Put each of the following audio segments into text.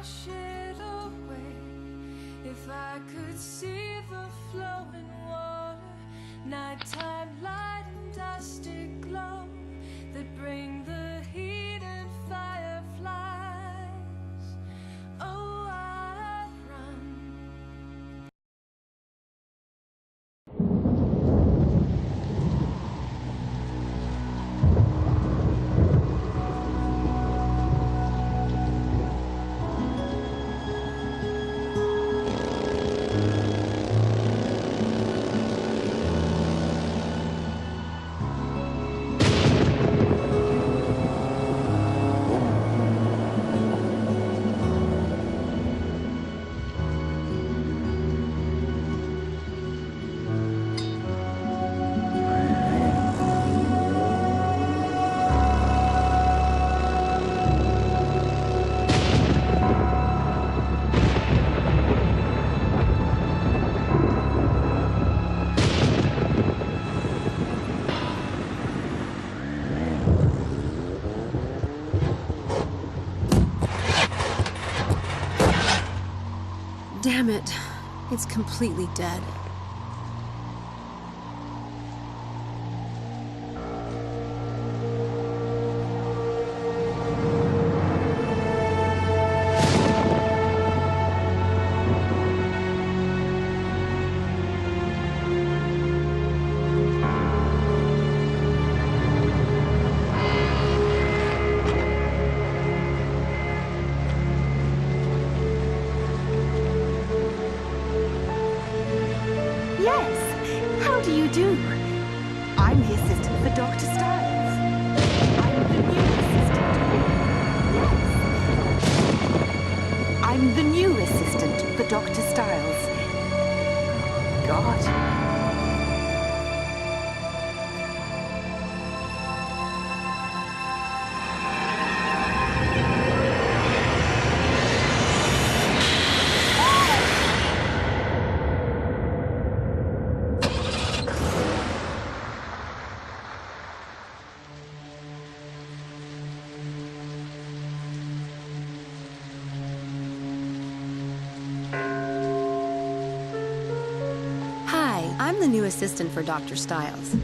wash it away. If I could see the flowing water, nighttime light and dusty glow that bring the heat and fireflies. Oh, I'd run. Damn it. It's completely dead. Yes, how do you do? I'm the assistant for Dr. Styles. I'm the new assistant. Yes. I'm the new assistant for Dr. Styles. God. Hi, I'm the new assistant for Dr. Styles.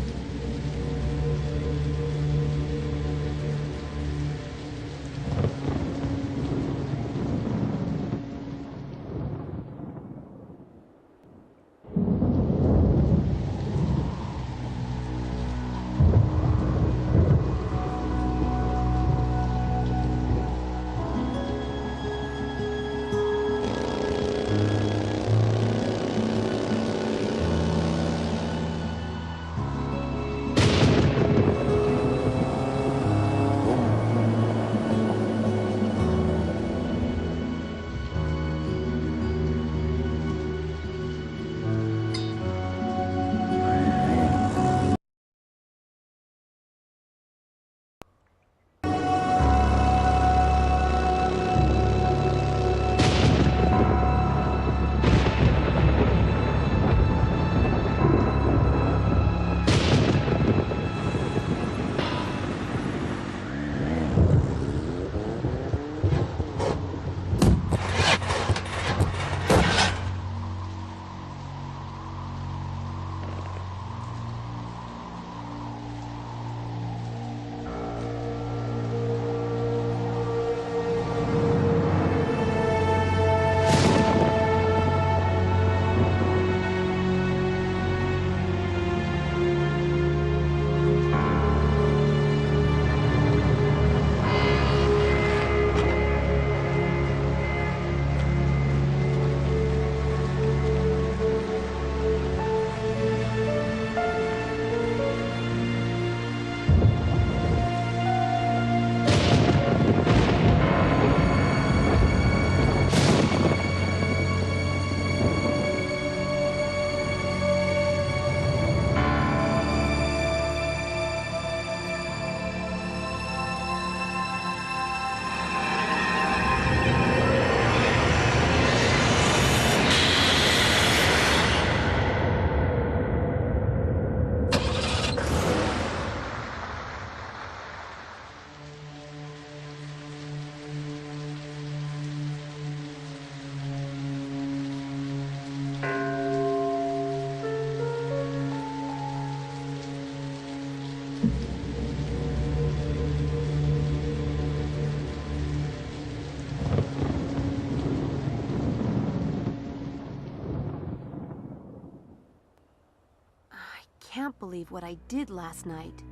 can't believe what I did last night.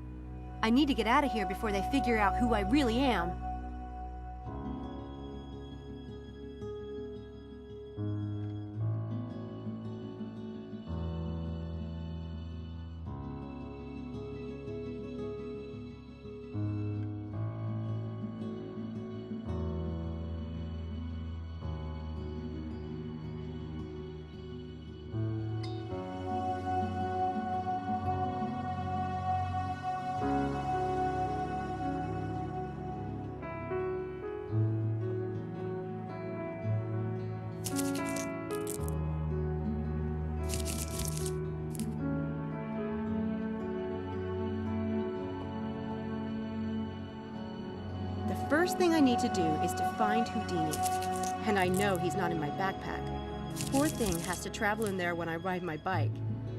I need to get out of here before they figure out who I really am. The first thing I need to do is to find Houdini. And I know he's not in my backpack. Poor thing has to travel in there when I ride my bike.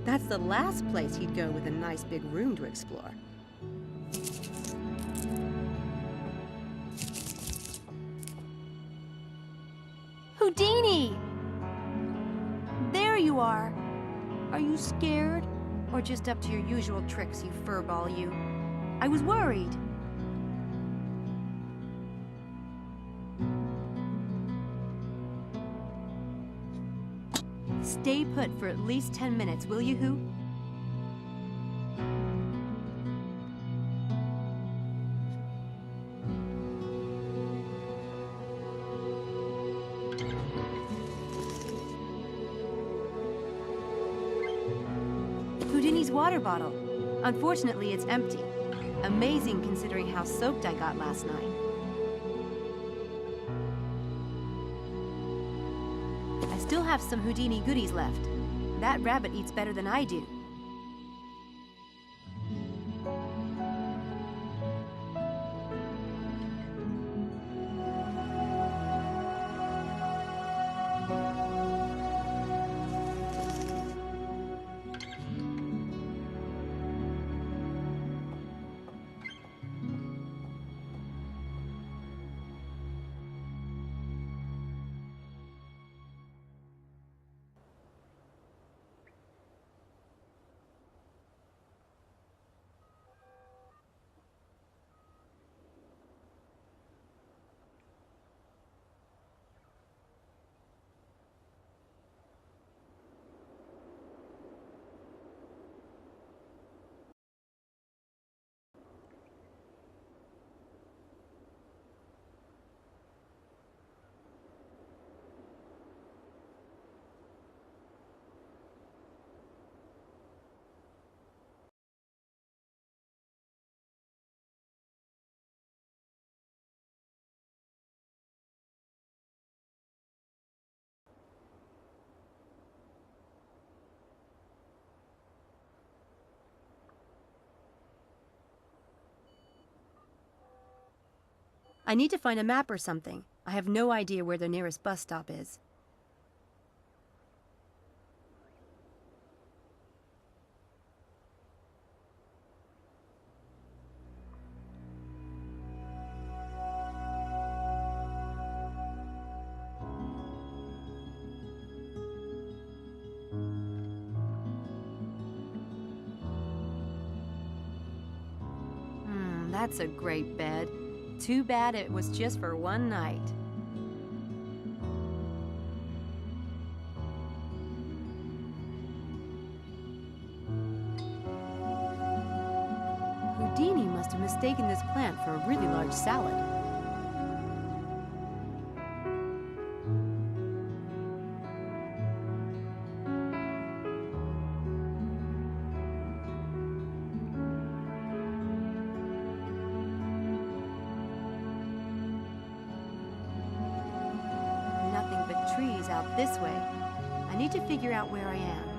That's the last place he'd go with a nice big room to explore. Houdini! There you are. Are you scared? Or just up to your usual tricks, you furball, you? I was worried. Stay put for at least 10 minutes, will you, Hoo? Houdini's water bottle. Unfortunately, it's empty. Amazing considering how soaked I got last night. I still have some Houdini goodies left. That rabbit eats better than I do. I need to find a map or something. I have no idea where the nearest bus stop is. That's a great bed. Too bad it was just for one night. Houdini must have mistaken this plant for a really large salad. Trees out this way. I need to figure out where I am.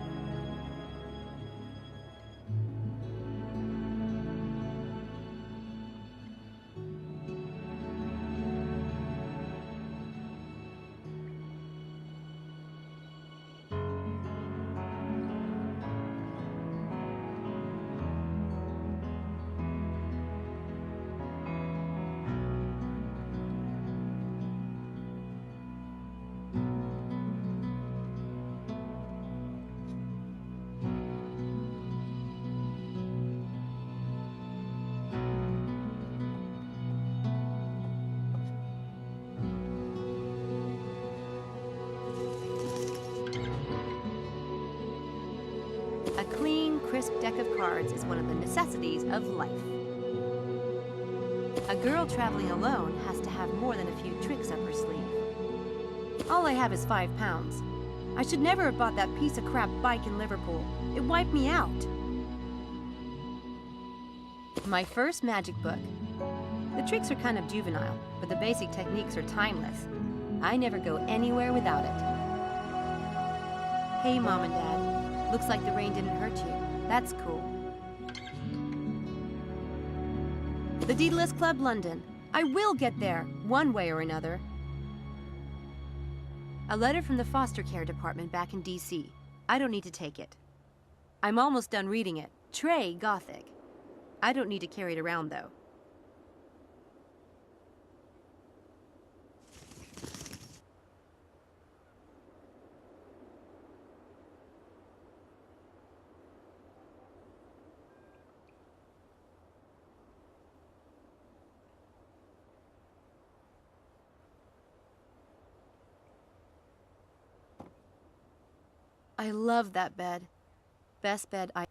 crisp deck of cards is one of the necessities of life. A girl traveling alone has to have more than a few tricks up her sleeve. All I have is 5 pounds. I should never have bought that piece of crap bike in Liverpool. It wiped me out. My first magic book. The tricks are kind of juvenile, but the basic techniques are timeless. I never go anywhere without it. Hey, Mom and Dad. Looks like the rain didn't hurt you. That's cool. The Daedalus Club, London. I will get there, one way or another. A letter from the foster care department back in DC. I don't need to take it. I'm almost done reading it. Trey Gothic. I don't need to carry it around, though. I love that bed. Best bed I...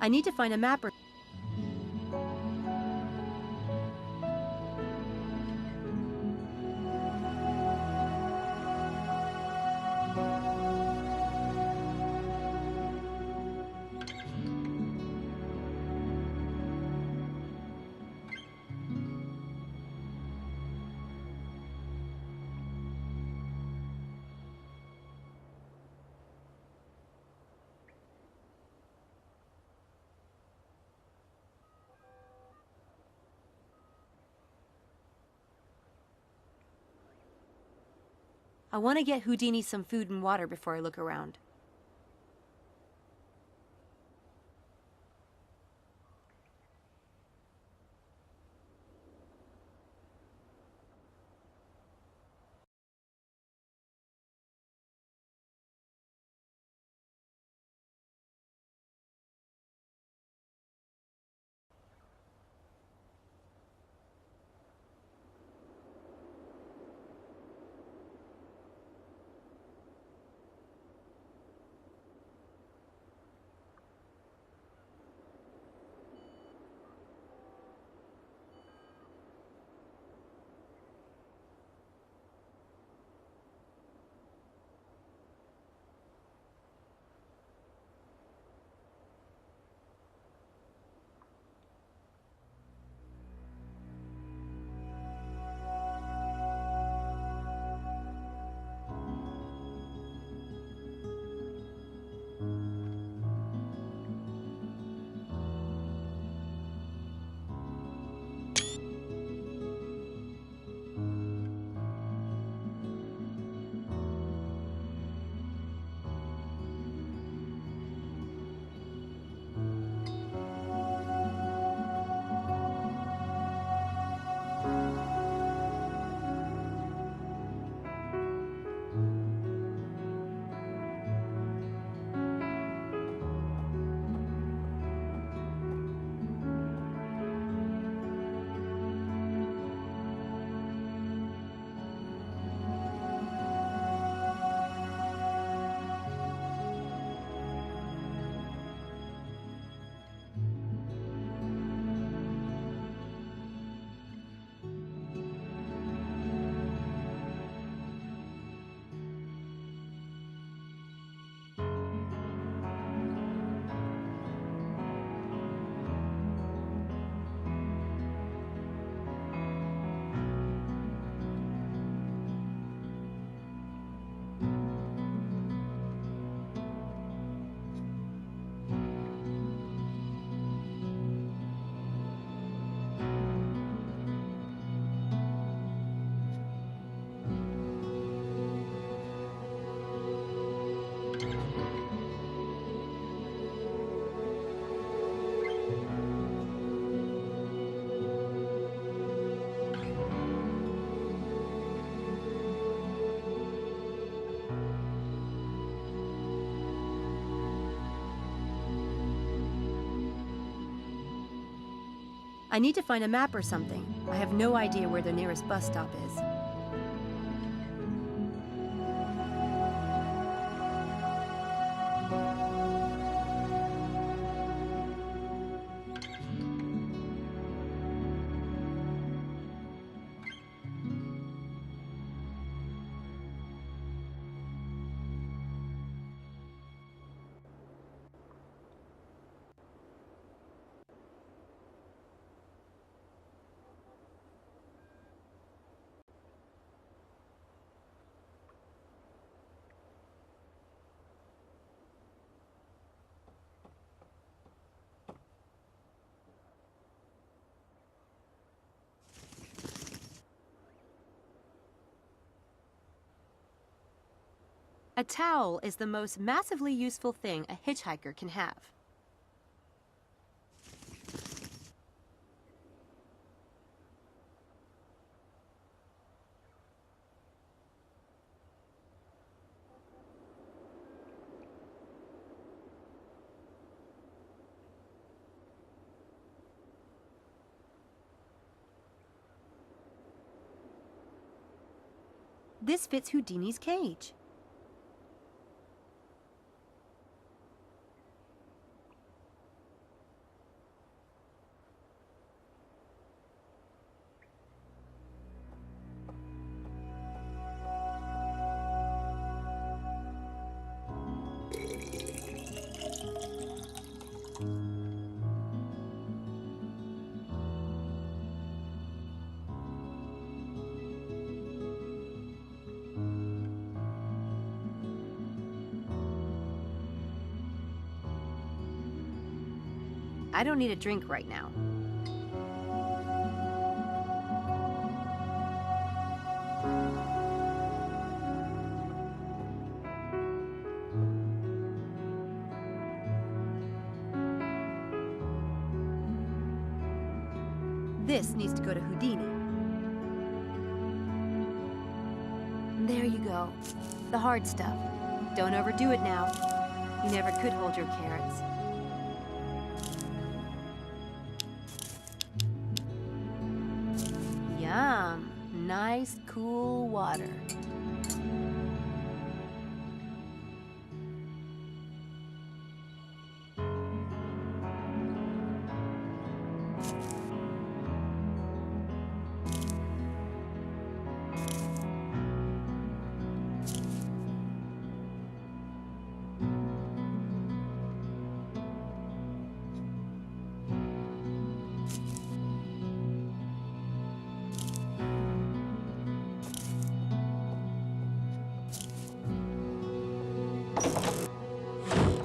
I need to find a map or... I want to get Houdini some food and water before I look around. I need to find a map or something. I have no idea where the nearest bus stop is. A towel is the most massively useful thing a hitchhiker can have. This fits Houdini's cage. I don't need a drink right now. This needs to go to Houdini. There you go. The hard stuff. Don't overdo it now. You never could hold your carrots. Yum. Nice, cool water.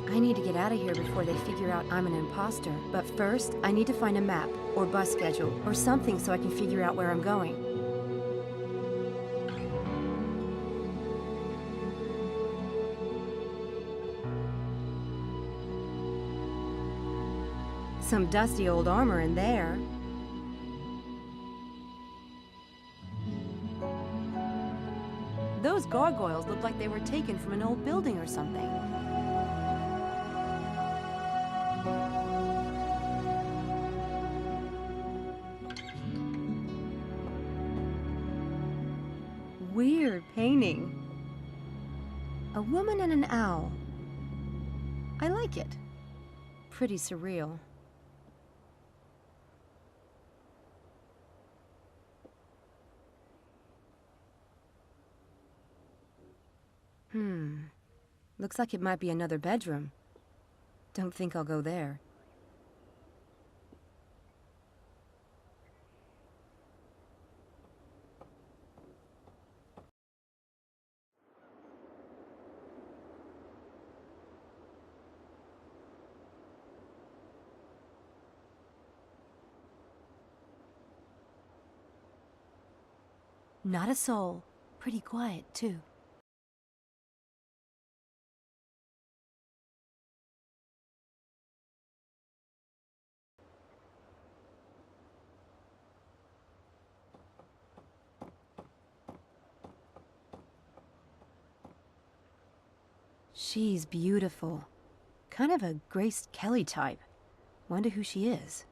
I need to get out of here before they figure out I'm an imposter. But first, I need to find a map, or bus schedule, or something so I can figure out where I'm going. Some dusty old armor in there. Those gargoyles look like they were taken from an old building or something. Weird painting. A woman and an owl. I like it. Pretty surreal. Looks like it might be another bedroom. Don't think I'll go there. Not a soul. Pretty quiet, too. She's beautiful. Kind of a Grace Kelly type. Wonder who she is.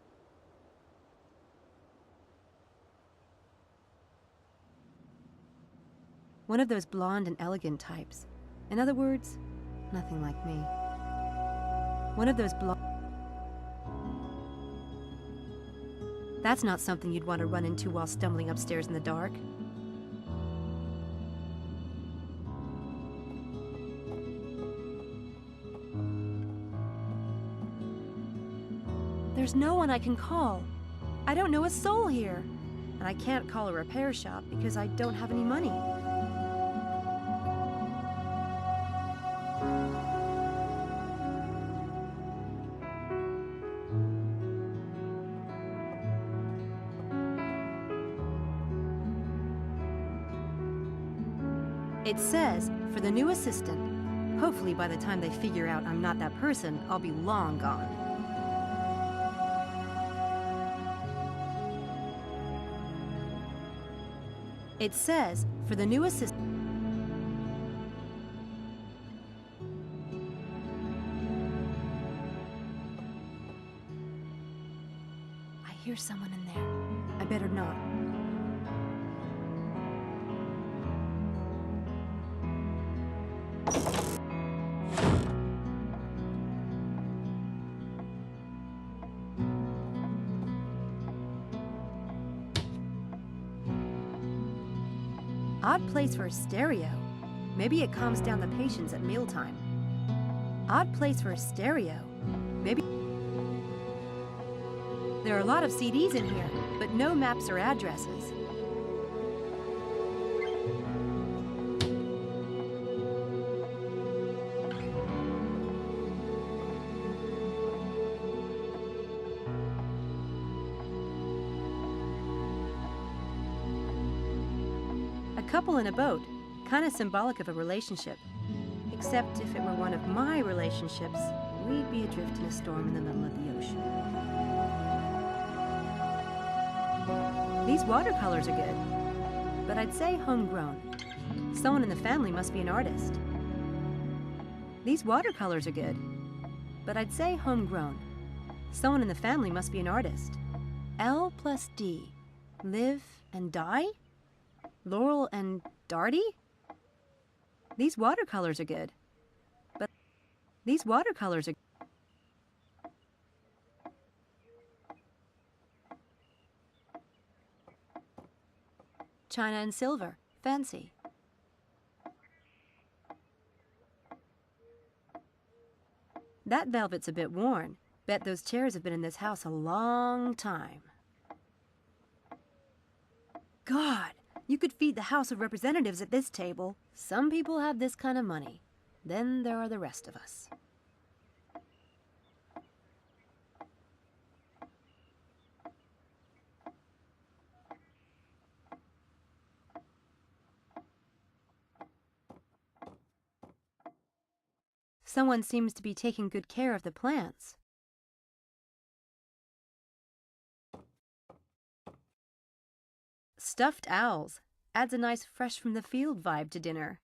One of those blonde and elegant types. In other words, nothing like me. One of those blonde... That's not something you'd want to run into while stumbling upstairs in the dark. There's no one I can call. I don't know a soul here. And I can't call a repair shop because I don't have any money. It says, for the new assistant. Hopefully by the time they figure out I'm not that person, I'll be long gone. It says, for the new assistant. I hear someone in there. I better not. Odd place for a stereo. Maybe it calms down the patients at mealtime. Odd place for a stereo. Maybe... There are a lot of CDs in here, but no maps or addresses. Couple in a boat, kind of symbolic of a relationship. Except if it were one of my relationships, we'd be adrift in a storm in the middle of the ocean. These watercolors are good, but I'd say homegrown. Someone in the family must be an artist. These watercolors are good, but I'd say homegrown. Someone in the family must be an artist. L plus D. Live and die? Laurel and Darty? These watercolors are good. But these watercolors are... China and silver. Fancy. That velvet's a bit worn. Bet those chairs have been in this house a long time. God! You could feed the House of Representatives at this table. Some people have this kind of money. Then there are the rest of us. Someone seems to be taking good care of the plants. Stuffed owls adds a nice fresh from the field vibe to dinner.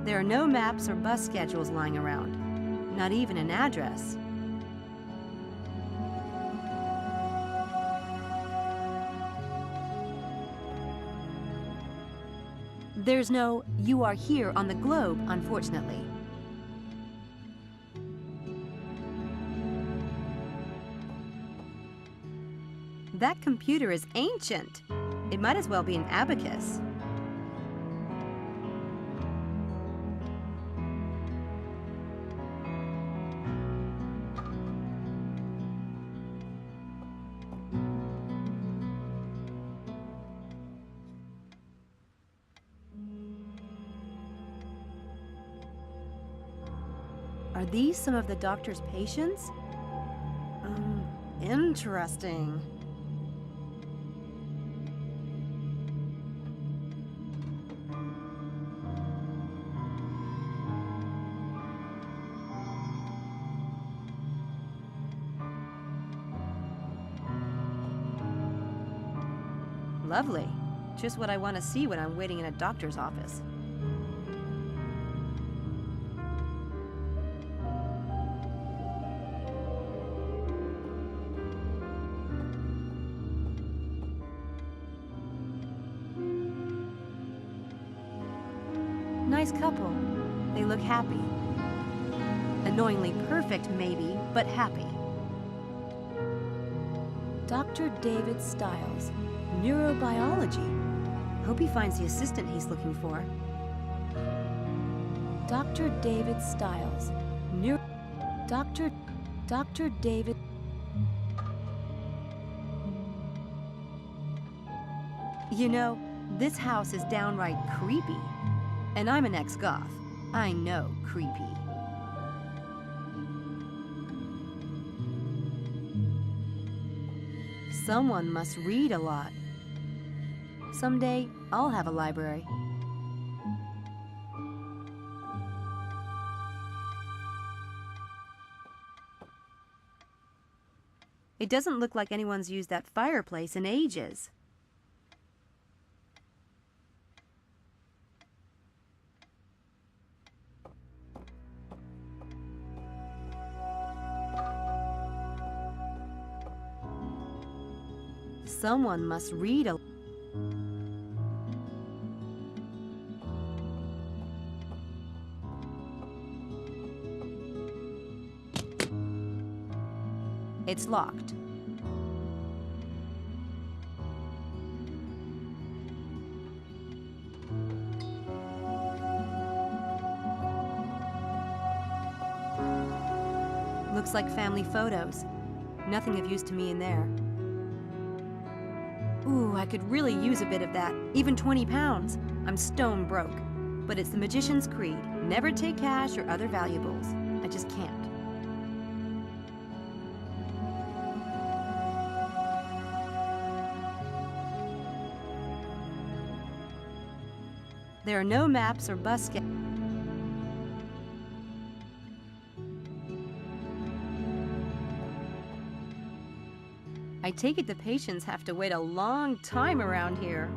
There are no maps or bus schedules lying around, not even an address. There's no "you are here" on the globe, unfortunately. That computer is ancient. It might as well be an abacus. Are these some of the doctor's patients? Interesting. Lovely. Just what I want to see when I'm waiting in a doctor's office. Nice couple. They look happy. Annoyingly perfect, maybe, but happy. Dr. David Stiles, neurobiology. Hope he finds the assistant he's looking for. Dr. David Stiles, Dr. David. You know, this house is downright creepy. And I'm an ex-goth. I know creepy. Someone must read a lot. Someday, I'll have a library. It doesn't look like anyone's used that fireplace in ages. Someone must read a... It's locked. Looks like family photos. Nothing of use to me in there. Ooh, I could really use a bit of that. Even 20 pounds. I'm stone broke. But it's the magician's creed. Never take cash or other valuables. I just can't. There are no maps or bus schedules. I take it the patients have to wait a long time around here.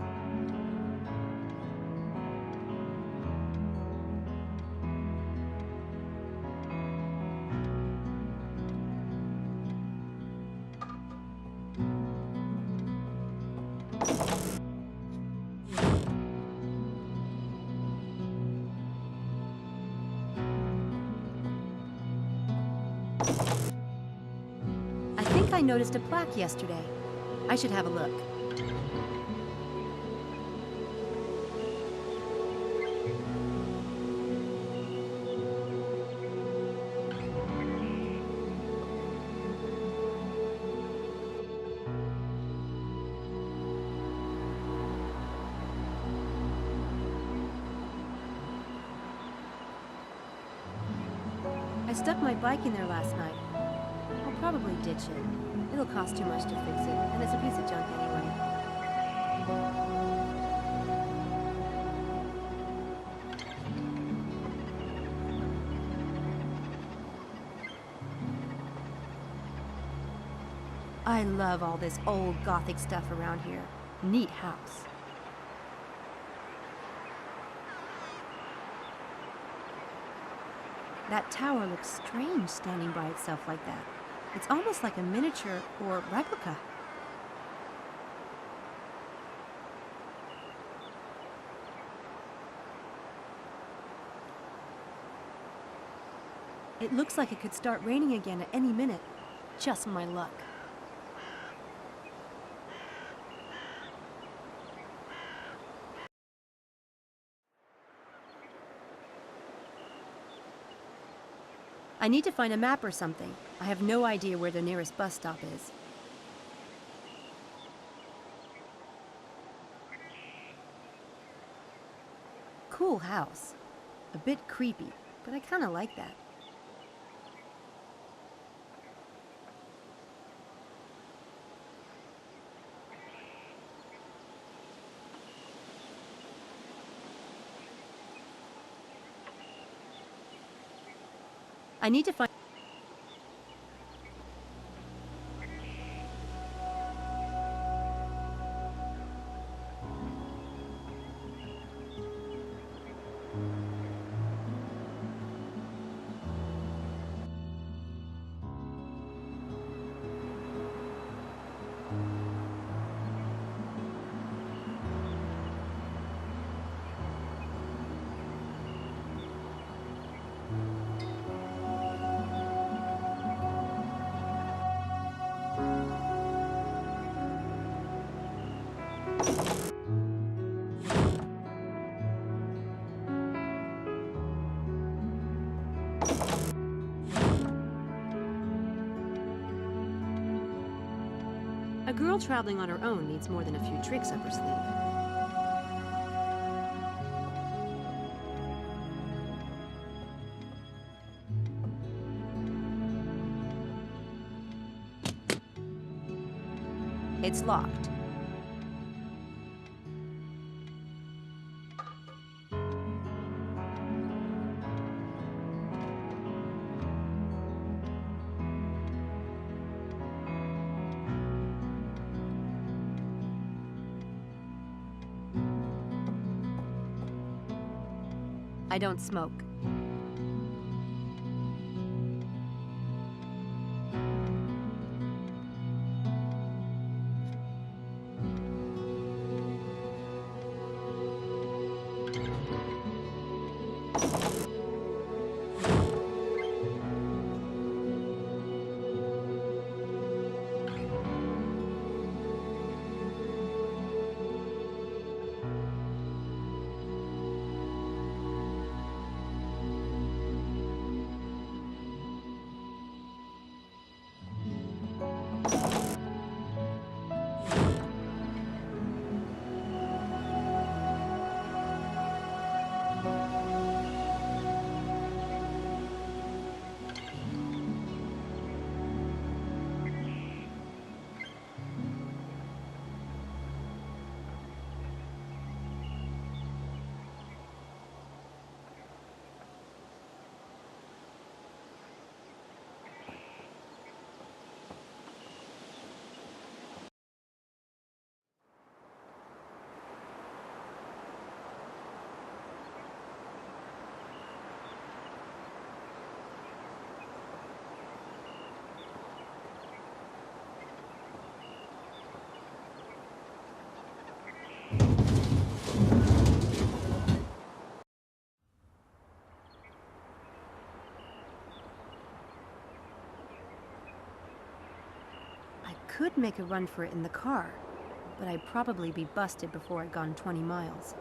I noticed a plaque yesterday. I should have a look. I stuck my bike in there last night. I'll probably ditch it. It'll cost too much to fix it, and it's a piece of junk anyway. I love all this old Gothic stuff around here. Neat house. That tower looks strange standing by itself like that. It's almost like a miniature or replica. It looks like it could start raining again at any minute. Just my luck. I need to find a map or something. I have no idea where the nearest bus stop is. Cool house. A bit creepy, but I kind of like that. I need to find... A girl traveling on her own needs more than a few tricks up her sleeve. It's locked. I don't smoke. I could make a run for it in the car, but I'd probably be busted before I'd gone 20 miles.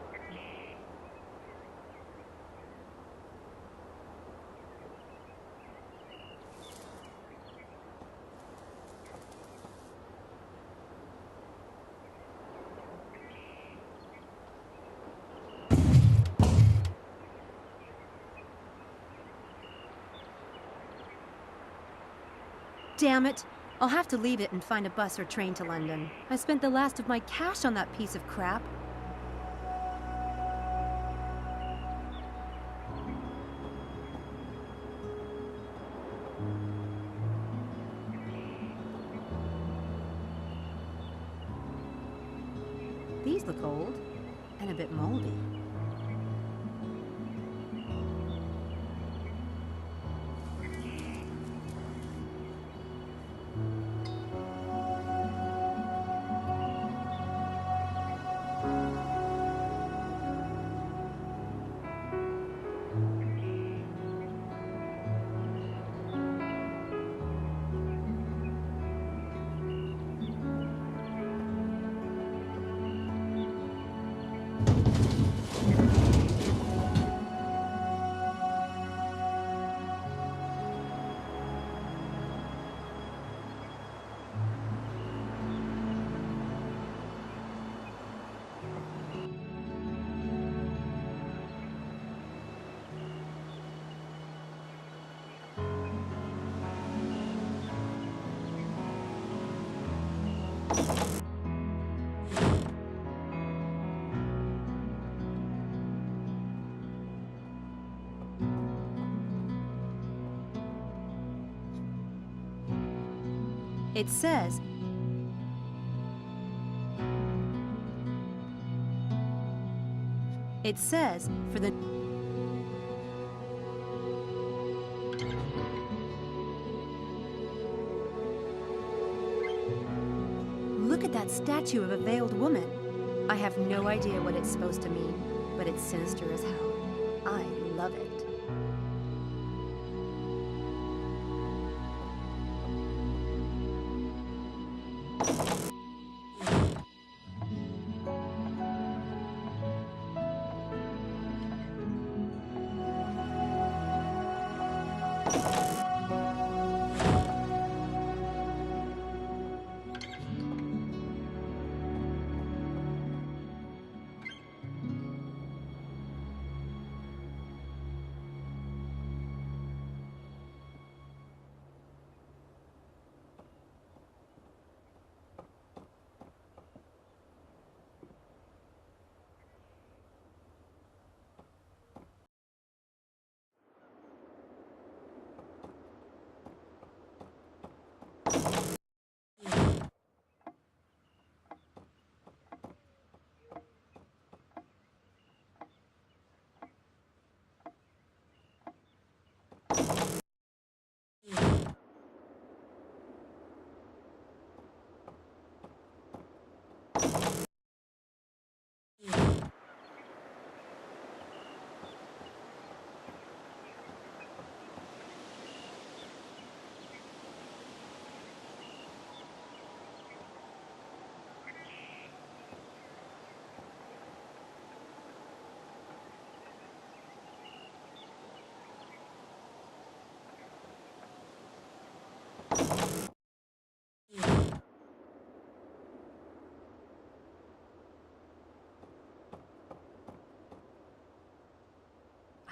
Damn it! I'll have to leave it and find a bus or train to London. I spent the last of my cash on that piece of crap. These look old and a bit moldy. It says... It says, for the... Look at that statue of a veiled woman. I have no idea what it's supposed to mean, but it's sinister as hell. I love it.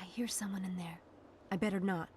I hear someone in there. I better not.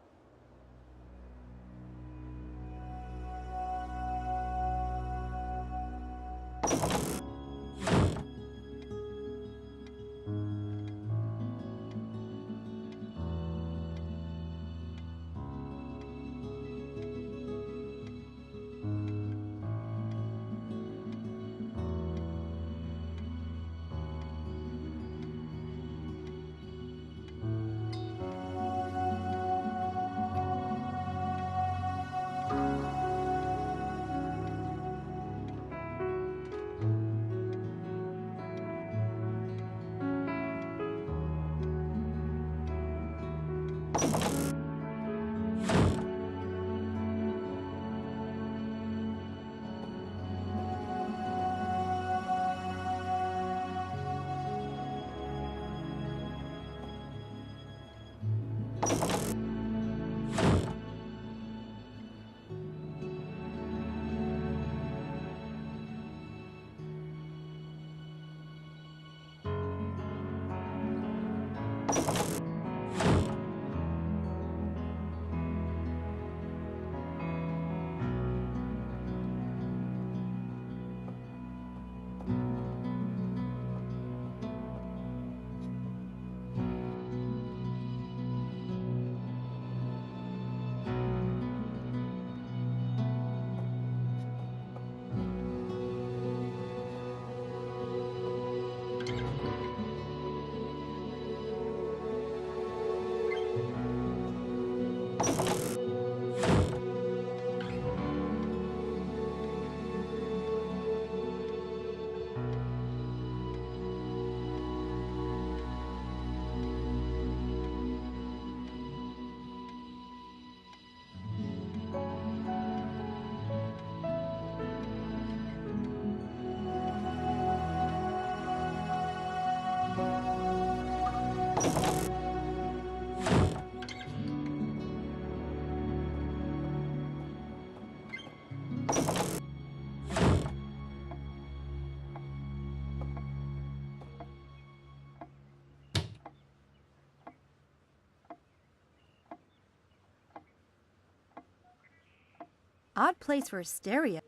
Odd place for a stereo.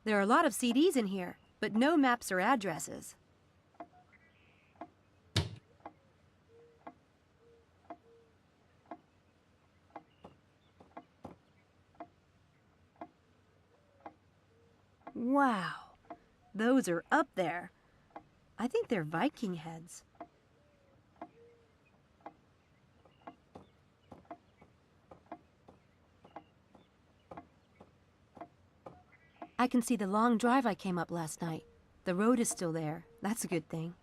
There are a lot of CDs in here, but no maps or addresses. Wow, those are up there. I think they're Viking heads. I can see the long drive I came up last night. The road is still there. That's a good thing.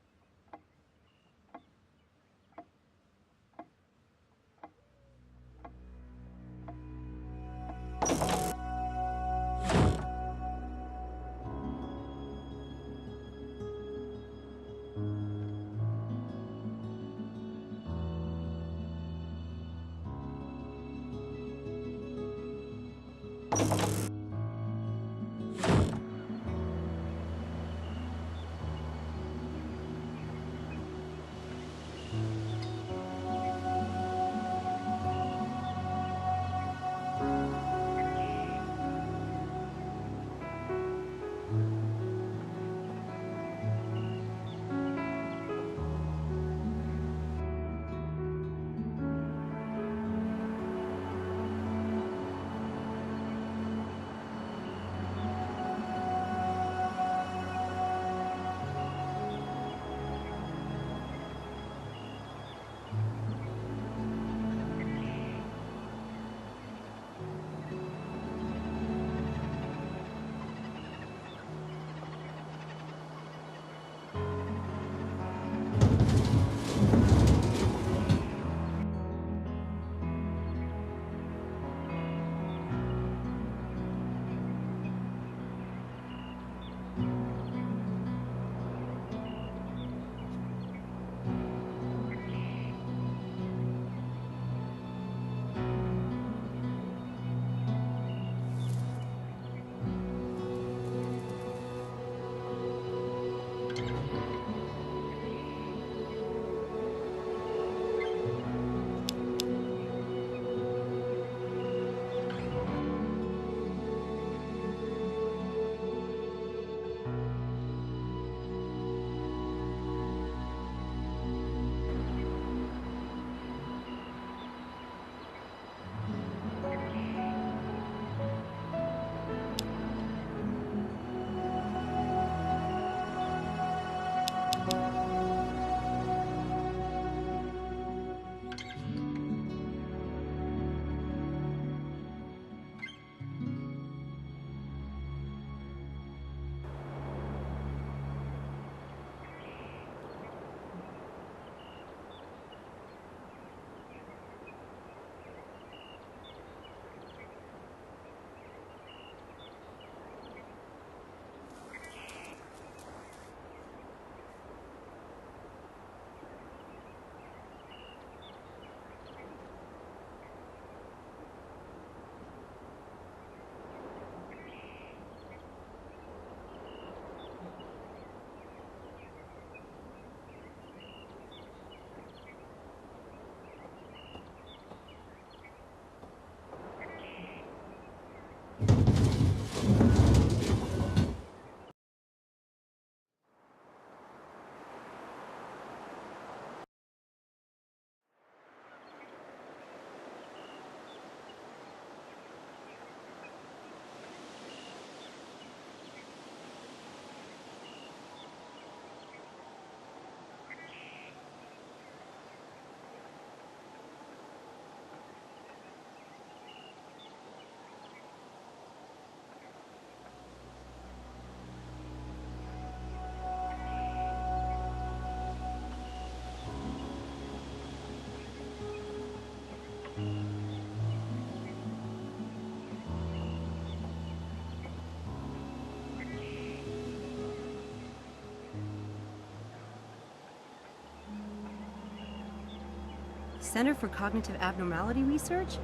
Center for Cognitive Abnormality Research?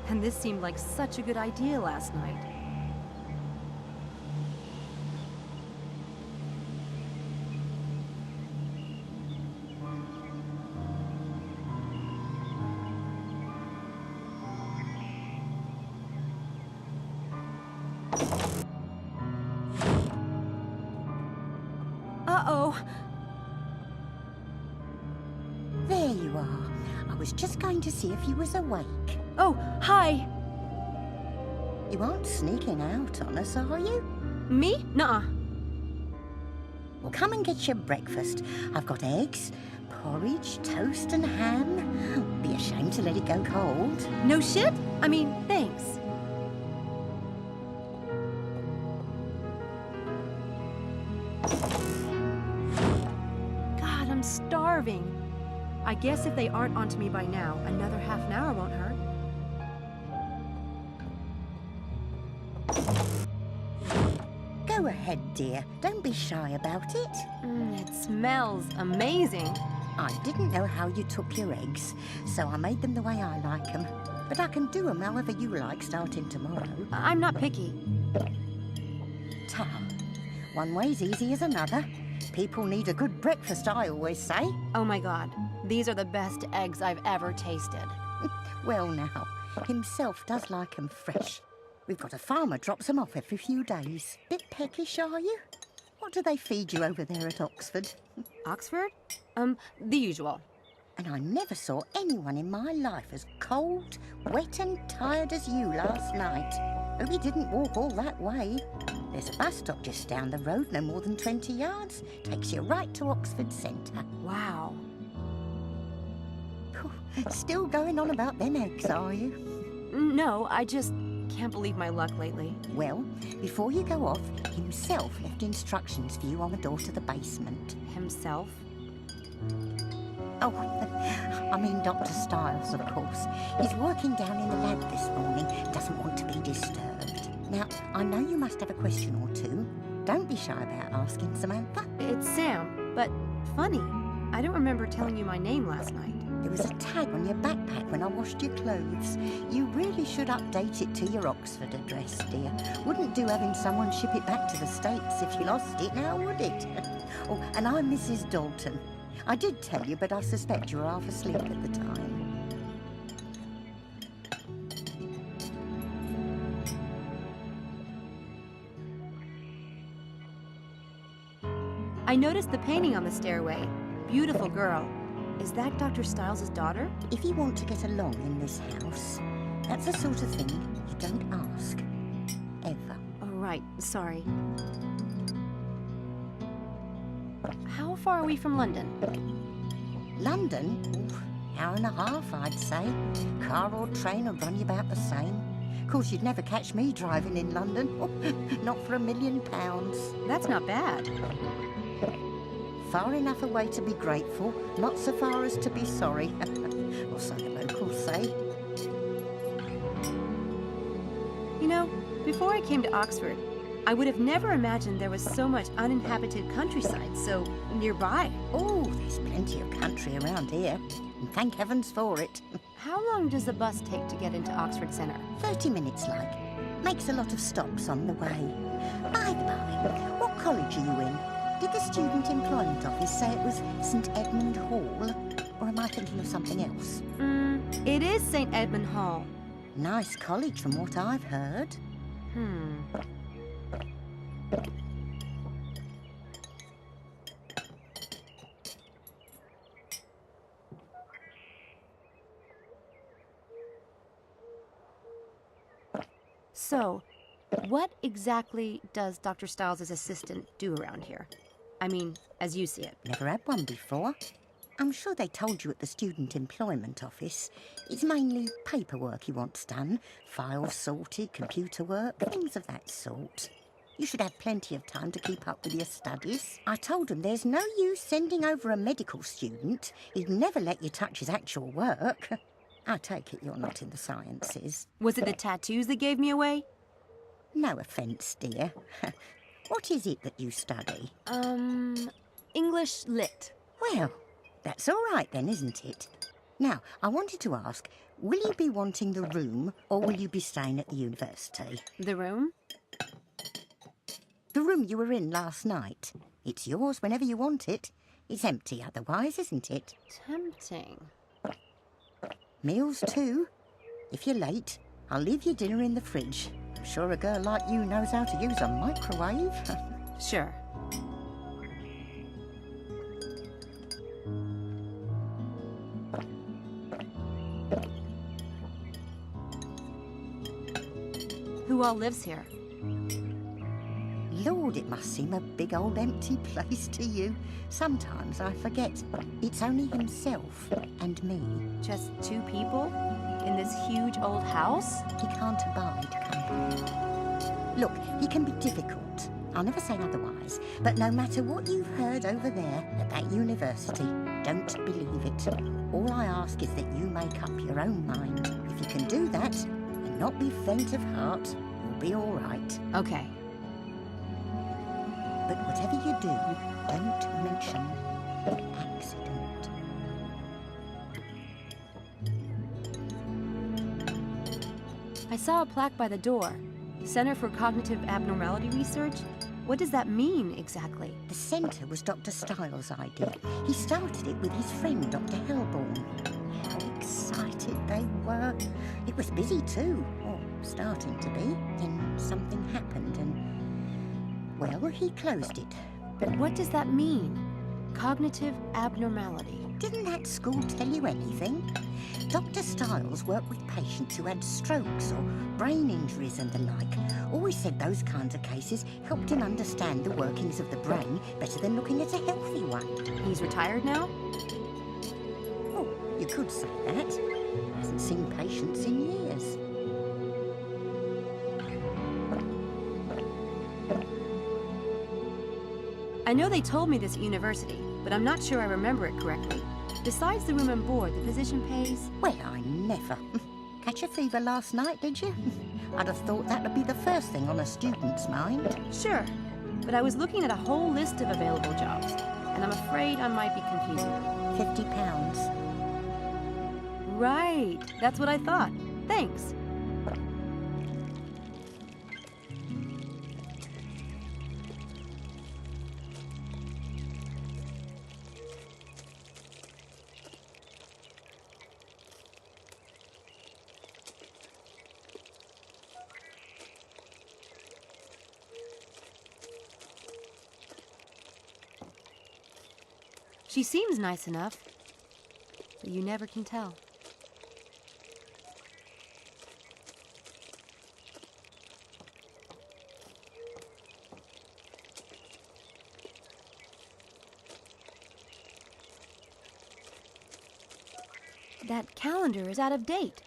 And this seemed like such a good idea last night. Uh-oh. There you are. I was just going to see if you was awake. Oh, hi. You aren't sneaking out on us, are you? Me? Nuh-uh. Well, come and get your breakfast. I've got eggs, porridge, toast and ham. Be ashamed to let it go cold. No shit? I mean, thanks. God, I'm starving. I guess if they aren't onto me by now, another half an hour won't hurt. Go ahead, dear. Don't be shy about it. It smells amazing. I didn't know how you took your eggs, so I made them the way I like them. But I can do them however you like starting tomorrow. I'm not picky. Ta. One way's easy as another. People need a good breakfast, I always say. Oh my God, these are the best eggs I've ever tasted. Well now, himself does like 'em fresh. We've got a farmer drops them off every few days. Bit peckish, are you? What do they feed you over there at Oxford? Oxford? The usual. And I never saw anyone in my life as cold, wet and tired as you last night. Hope you didn't walk all that way. There's a bus stop just down the road, no more than 20 yards. Takes you right to Oxford Centre. Wow. Still going on about them eggs, are you? No, I just can't believe my luck lately. Well, before you go off, himself left instructions for you on the door to the basement. Himself? Oh, I mean Dr. Stiles, of course. He's working down in the lab this morning. Doesn't want to be disturbed. Now, I know you must have a question or two. Don't be shy about asking, Samantha. It's Sam, but funny. I don't remember telling you my name last night. There was a tag on your backpack when I washed your clothes. You really should update it to your Oxford address, dear. Wouldn't do having someone ship it back to the States if you lost it, now would it? Oh, and I'm Mrs. Dalton. I did tell you, but I suspect you were half asleep at the time. I noticed the painting on the stairway. Beautiful girl. Is that Dr. Stiles' daughter? If you want to get along in this house, that's the sort of thing you don't ask. Ever. Oh, right. Sorry. How far are we from London? London? Ooh, hour and a half, I'd say. Car or train will run you about the same. Of course, you'd never catch me driving in London. Not for £1 million. That's not bad. Far enough away to be grateful, not so far as to be sorry. Or so the locals say. You know, before I came to Oxford, I would have never imagined there was so much uninhabited countryside so nearby. Oh, there's plenty of country around here. And thank heavens for it. How long does the bus take to get into Oxford Centre? 30 minutes, like. Makes a lot of stops on the way. By the by, what college are you in? Did the Student Employment Office say it was St Edmund Hall? Or am I thinking of something else? It is St Edmund Hall. Nice college from what I've heard. So, what exactly does Dr. Stiles' assistant do around here? I mean, as you see it. Never had one before. I'm sure they told you at the Student Employment Office. It's mainly paperwork he wants done. Files sorted, computer work, things of that sort. You should have plenty of time to keep up with your studies. I told him there's no use sending over a medical student. He'd never let you touch his actual work. I take it you're not in the sciences. Was it the tattoos that gave me away? No offence, dear. What is it that you study? English Lit. Well, that's all right then, isn't it? Now, I wanted to ask, will you be wanting the room or will you be staying at the university? The room? The room you were in last night. It's yours whenever you want it. It's empty otherwise, isn't it? Tempting. Meals too. If you're late, I'll leave your dinner in the fridge. I'm sure a girl like you knows how to use a microwave. Sure. Who all lives here? Lord, it must seem a big old empty place to you. Sometimes I forget. It's only himself and me. Just 2 people? In this huge old house? He can't abide company. Look, he can be difficult. I'll never say otherwise. But no matter what you've heard over there at that university, don't believe it. All I ask is that you make up your own mind. If you can do that, and not be faint of heart, you'll be all right. Okay. But whatever you do, don't mention the accident. I saw a plaque by the door. Center for Cognitive Abnormality Research? What does that mean, exactly? The centre was Dr. Styles' idea. He started it with his friend, Dr. Hellborn. How excited they were. It was busy too, or starting to be. Then something happened and, well, he closed it. But what does that mean? Cognitive abnormality. Didn't that school tell you anything? Dr. Styles worked with patients who had strokes or brain injuries and the like. Always said those kinds of cases helped him understand the workings of the brain better than looking at a healthy one. He's retired now? Oh, you could say that. Hasn't seen patients in years. I know they told me this at university, but I'm not sure I remember it correctly. Besides the room and board, the physician pays... Well, I never. Catch a fever last night, did you? I'd have thought that would be the first thing on a student's mind. Sure, but I was looking at a whole list of available jobs, and I'm afraid I might be confusing them. £50. Right, that's what I thought. Thanks. She seems nice enough, but you never can tell. That calendar is out of date.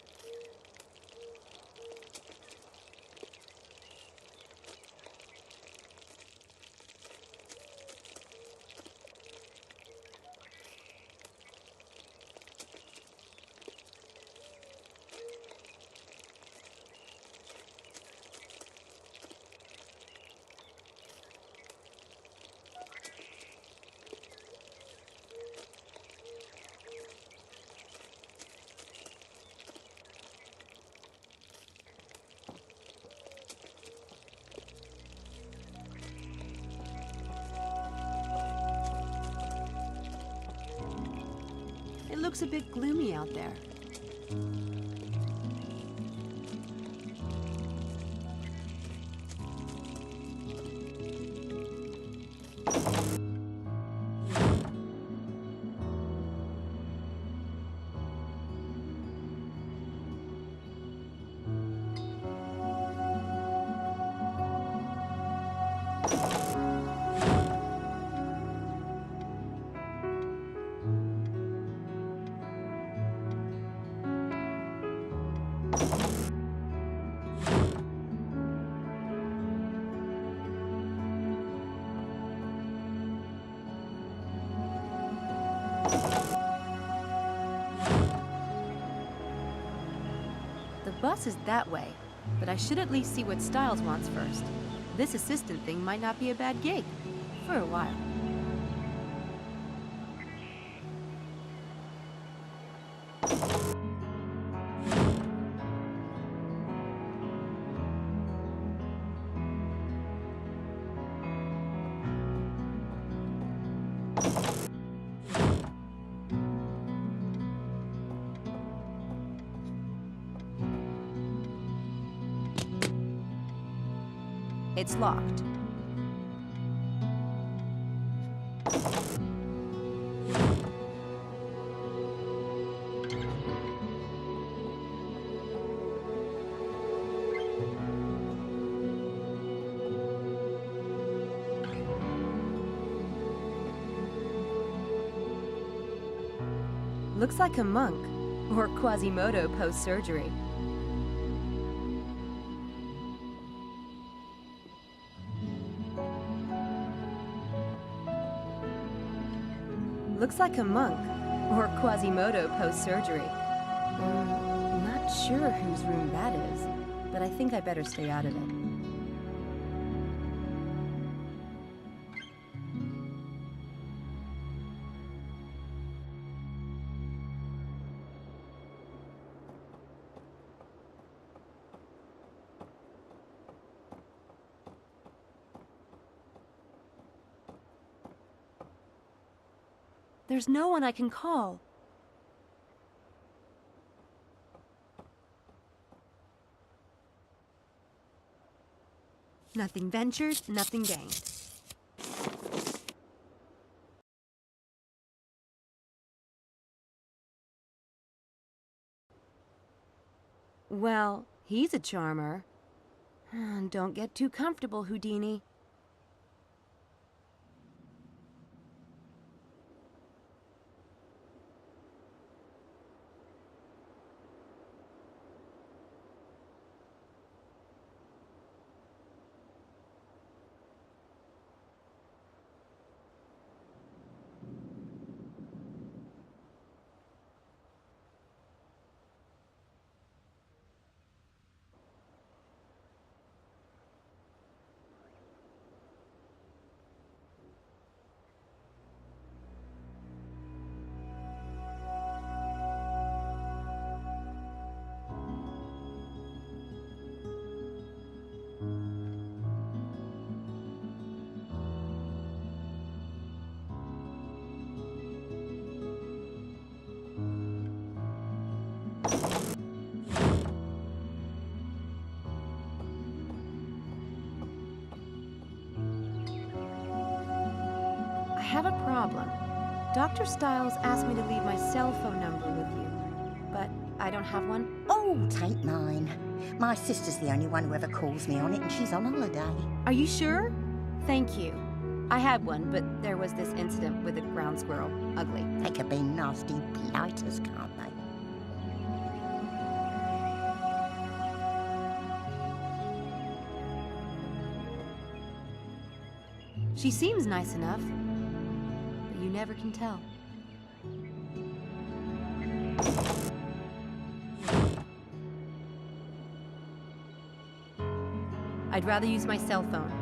It looks a bit gloomy out there. The bus is that way, but I should at least see what Styles wants first. This assistant thing might not be a bad gig, for a while. It's locked. Looks like a monk, or Quasimodo post-surgery. Looks like a monk, or Quasimodo post-surgery. Not sure whose room that is, but I think I better stay out of it. There's no one I can call. Nothing ventured, nothing gained. Well, he's a charmer. Don't get too comfortable, Houdini. I have a problem. Dr. Stiles asked me to leave my cell phone number with you, but I don't have one. Oh, take mine. My sister's the only one who ever calls me on it, and she's on holiday. Are you sure? Thank you. I had one, but there was this incident with a ground squirrel. Ugly. They could be nasty blighters, can't they? She seems nice enough, but you never can tell. I'd rather use my cell phone.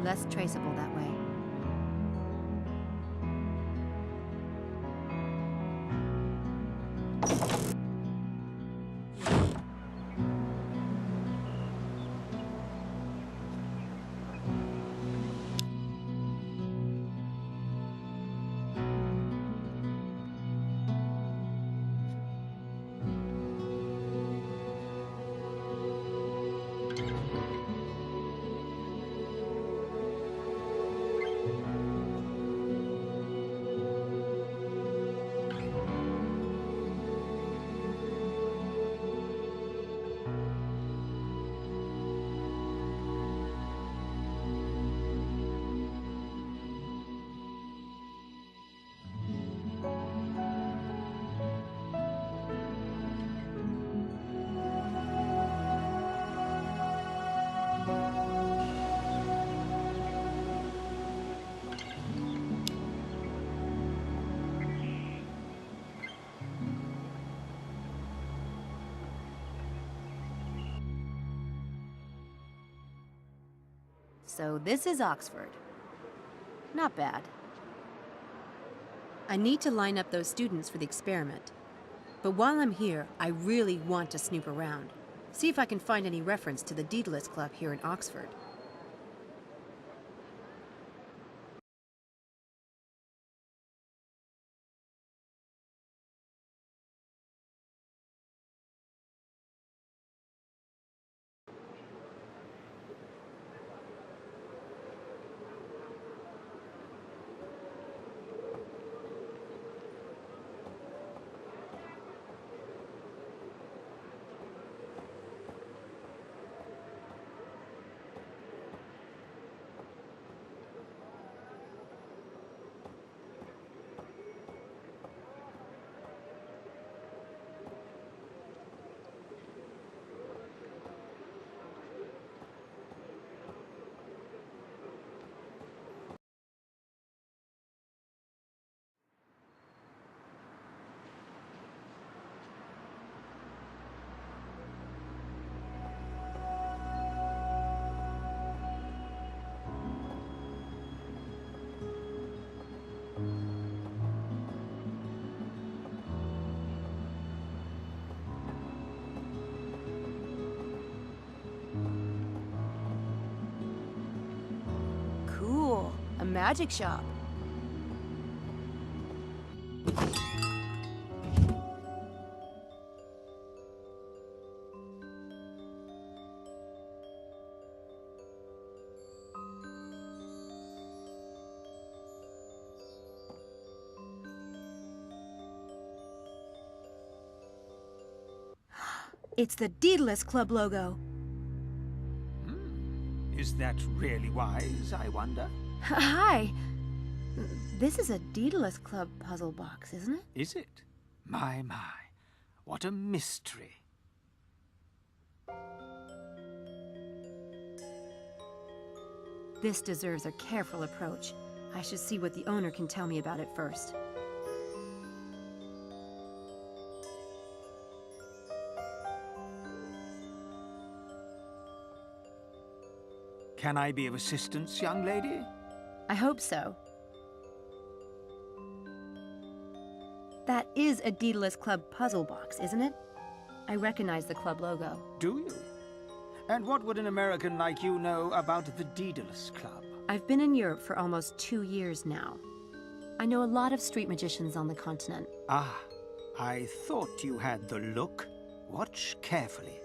Less traceable that way. So this is Oxford. Not bad. I need to line up those students for the experiment. But while I'm here, I really want to snoop around. See if I can find any reference to the Daedalus Club here in Oxford. Cool. A magic shop. It's the Daedalus Club logo. Is that really wise, I wonder? Hi. This is a Daedalus Club puzzle box, isn't it? Is it? My. What a mystery. This deserves a careful approach. I should see what the owner can tell me about it first. Can I be of assistance, young lady? I hope so. That is a Daedalus Club puzzle box, isn't it? I recognize the club logo. Do you? And what would an American like you know about the Daedalus Club? I've been in Europe for almost 2 years now. I know a lot of street magicians on the continent. Ah, I thought you had the look. Watch carefully.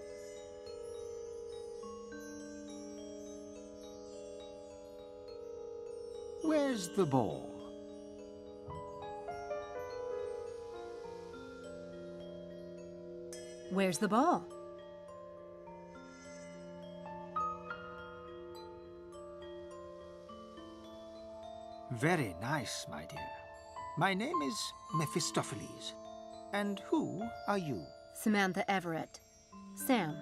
Where's the ball? Where's the ball? Very nice, my dear. My name is Mephistopheles. And who are you? Samantha Everett. Sam.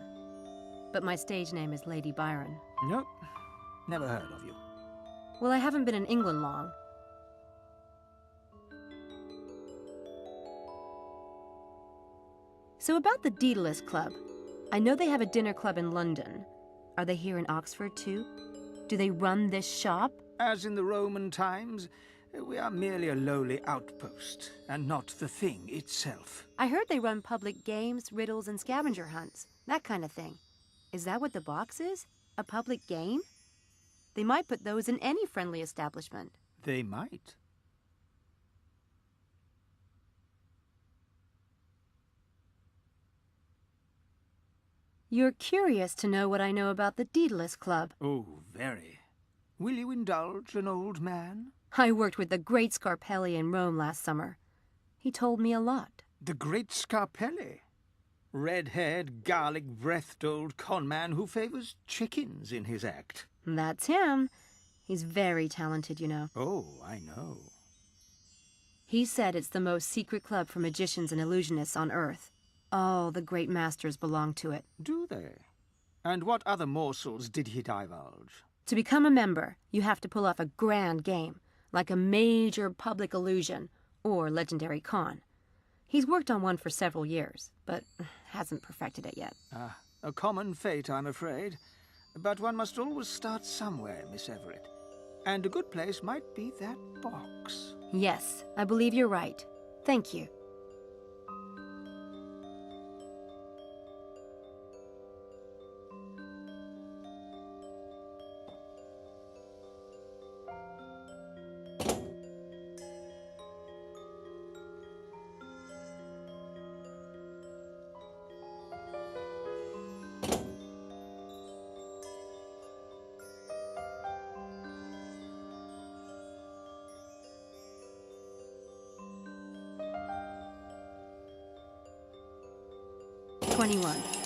But my stage name is Lady Byron. Nope, never heard of you. Well, I haven't been in England long. So about the Daedalus Club. I know they have a dinner club in London. Are they here in Oxford, too? Do they run this shop? As in the Roman times, we are merely a lowly outpost, and not the thing itself. I heard they run public games, riddles, and scavenger hunts. That kind of thing. Is that what the box is? A public game? They might put those in any friendly establishment. They might. You're curious to know what I know about the Daedalus Club. Oh, very. Will you indulge an old man? I worked with the great Scarpelli in Rome last summer. He told me a lot. The great Scarpelli? Red-haired, garlic-breathed old conman who favors chickens in his act. That's him. He's very talented, you know. Oh, I know. He said it's the most secret club for magicians and illusionists on Earth. All the great masters belong to it. Do they? And what other morsels did he divulge? To become a member, you have to pull off a grand game, like a major public illusion or legendary con. He's worked on one for several years, but hasn't perfected it yet. Ah, a common fate, I'm afraid. But one must always start somewhere, Miss Everett. And a good place might be that box. Yes, I believe you're right. Thank you.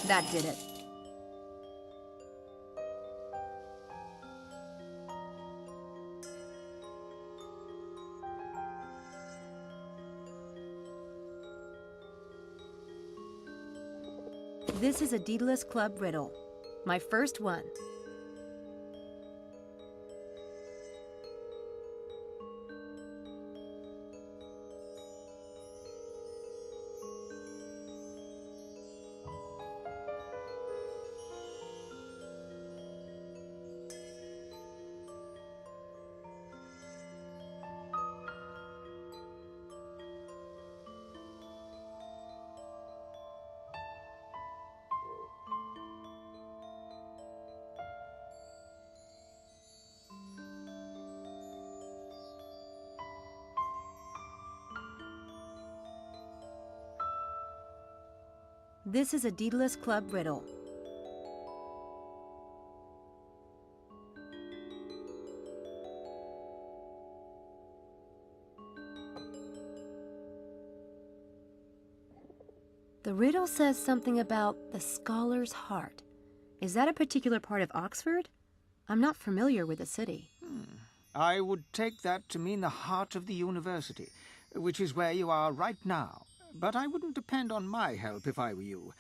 That did it. This is a Daedalus Club riddle. My first one. This is a Daedalus Club riddle. The riddle says something about the scholar's heart. Is that a particular part of Oxford? I'm not familiar with the city. I would take that to mean the heart of the university, which is where you are right now. But I wouldn't depend on my help if I were you.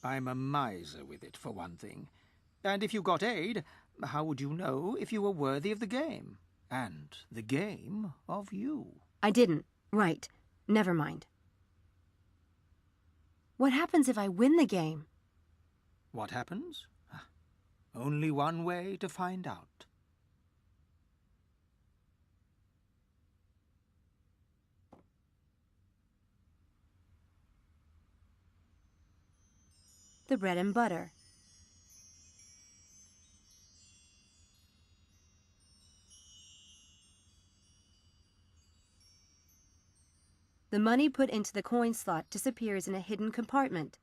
I'm a miser with it, for one thing. And if you got aid, how would you know if you were worthy of the game? And the game of you? I didn't. Right. Never mind. What happens if I win the game? What happens? Only one way to find out. The bread and butter. The money put into the coin slot disappears in a hidden compartment.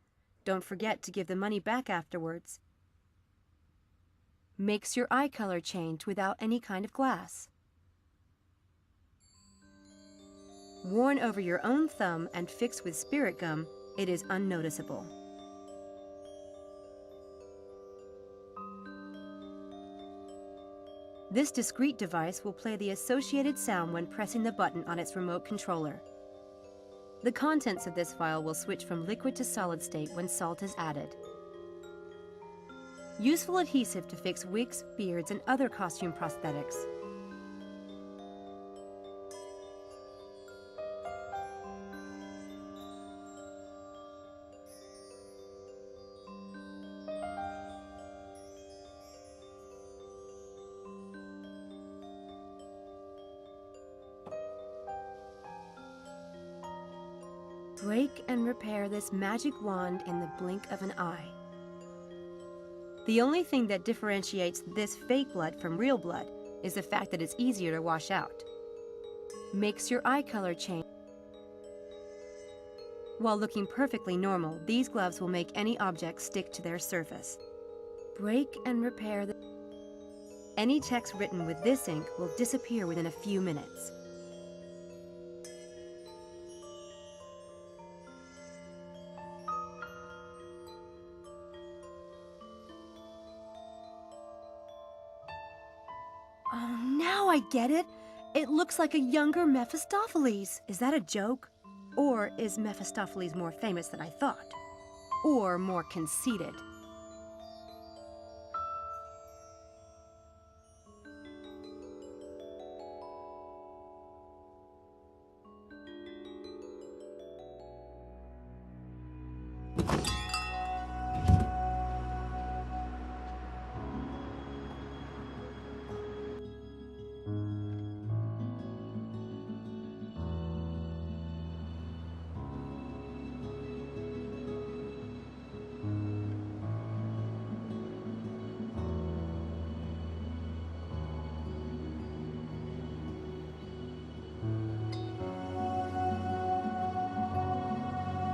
Don't forget to give the money back afterwards. Makes your eye color change without any kind of glass. Worn over your own thumb and fixed with spirit gum, it is unnoticeable. This discrete device will play the associated sound when pressing the button on its remote controller. The contents of this file will switch from liquid to solid state when salt is added. Useful adhesive to fix wigs, beards, and other costume prosthetics. Break and repair this magic wand in the blink of an eye. The only thing that differentiates this fake blood from real blood is the fact that it's easier to wash out. Makes your eye color change. While looking perfectly normal, these gloves will make any object stick to their surface. Break and repair the... Any text written with this ink will disappear within a few minutes. Oh, now I get it. It looks like a younger Mephistopheles. Is that a joke? Or is Mephistopheles more famous than I thought? Or more conceited?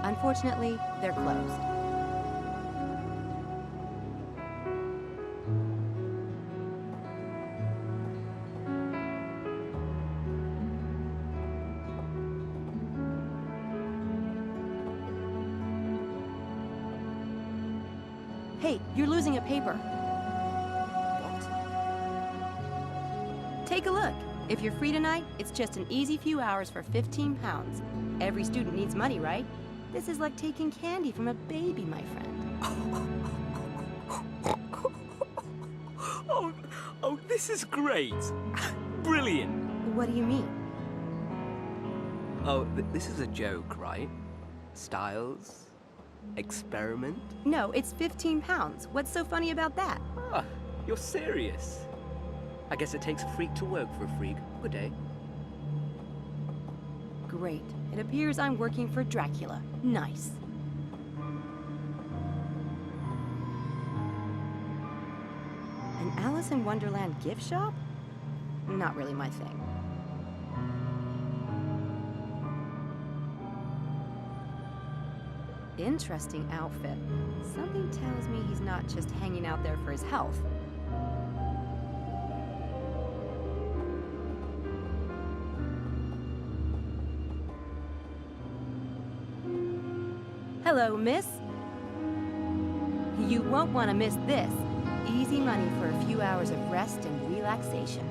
Unfortunately, they're closed. Hey, you're losing a paper. What? Take a look. If you're free tonight, it's just an easy few hours for 15 pounds. Every student needs money, right? This is like taking candy from a baby, my friend. Oh, this is great. Brilliant. What do you mean? Oh, this is a joke, right? Styles? Experiment? No, it's 15 pounds. What's so funny about that? Ah, you're serious. I guess it takes a freak to work for a freak. Good day. Great. It appears I'm working for Dracula. Nice. An Alice in Wonderland gift shop? Not really my thing. Interesting outfit. Something tells me he's not just hanging out there for his health. Hello, miss. You won't want to miss this. Easy money for a few hours of rest and relaxation.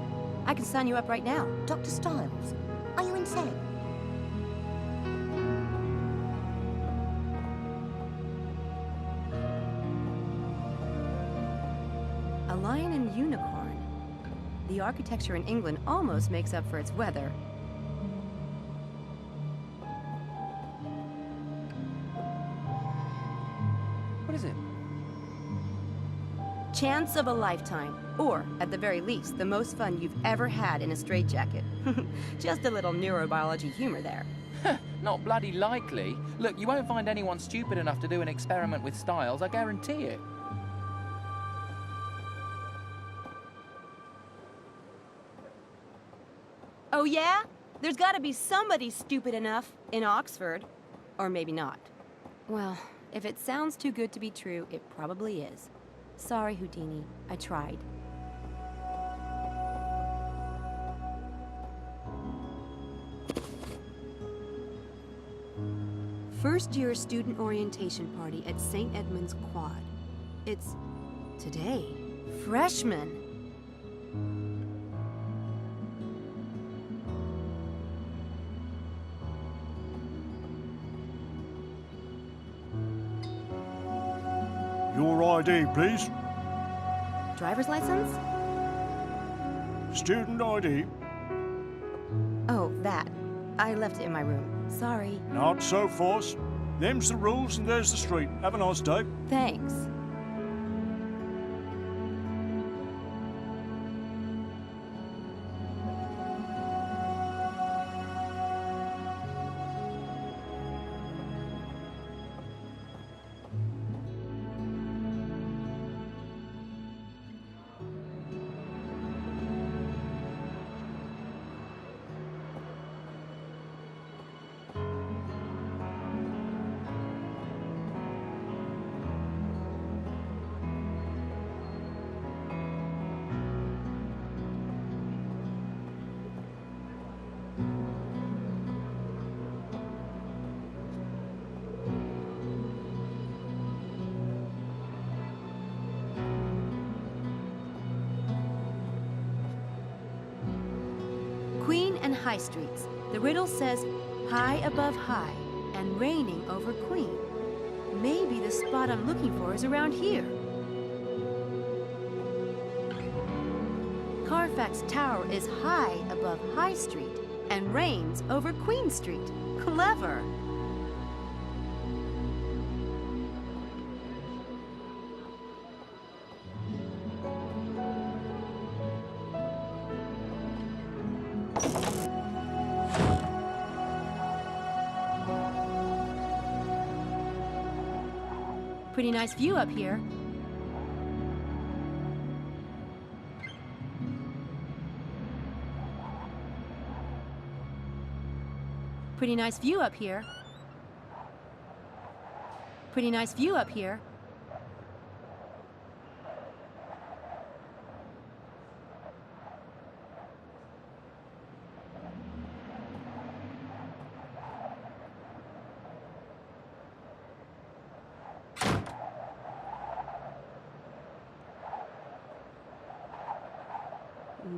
I can sign you up right now. Dr. Styles, are you insane? A lion and unicorn. The architecture in England almost makes up for its weather. What is it? Chance of a lifetime. Or, at the very least, the most fun you've ever had in a straitjacket. Just a little neurobiology humor there. Not bloody likely. Look, you won't find anyone stupid enough to do an experiment with Styles, I guarantee it. Oh yeah? There's gotta be somebody stupid enough in Oxford. Or maybe not. Well, if it sounds too good to be true, it probably is. Sorry, Houdini. I tried. First-year student orientation party at St. Edmund's Quad. It's today. Freshmen. Your ID, please. Driver's license? Student ID. Oh, that. I left it in my room. Sorry. Not so fast. Them's the rules and there's the street. Have a nice day. Thanks. Queen and High Streets. The riddle says, high above high and reigning over Queen. Maybe the spot I'm looking for is around here. Carfax Tower is high above High Street and reigns over Queen Street. Clever. Pretty nice view up here. Pretty nice view up here. Pretty nice view up here.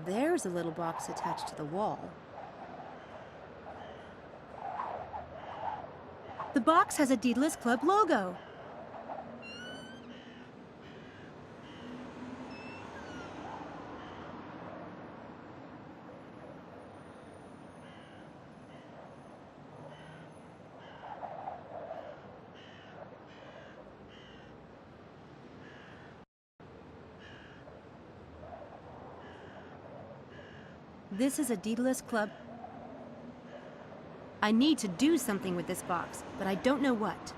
There's a little box attached to the wall. The box has a Daedalus Club logo. This is a Daedalus Club. I need to do something with this box, but I don't know what.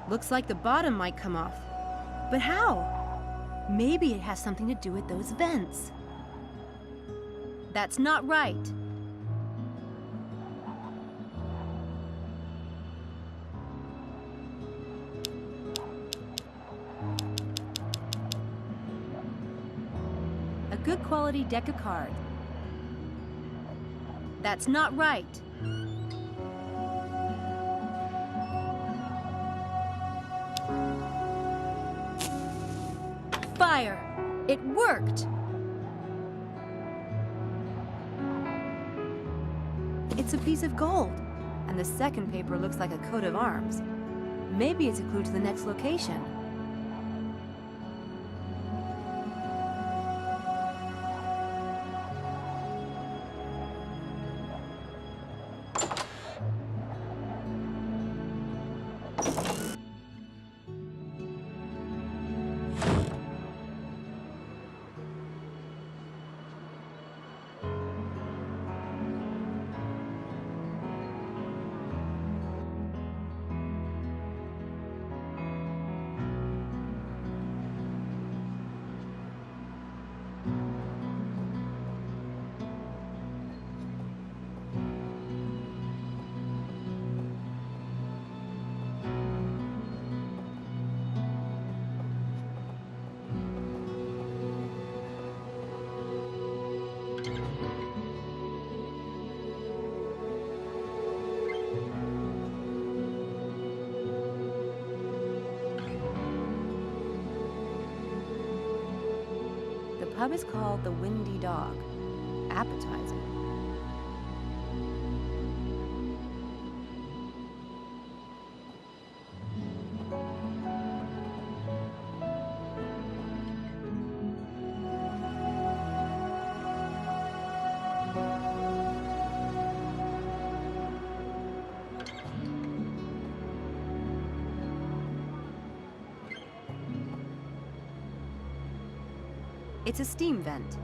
Looks like the bottom might come off. But how? Maybe it has something to do with those vents. That's not right. A good quality deck of cards. That's not right. Fire! It worked! It's a piece of gold, and the second paper looks like a coat of arms. Maybe it's a clue to the next location. The pub is called the Windy Dog. Appetizing. It's a steam vent.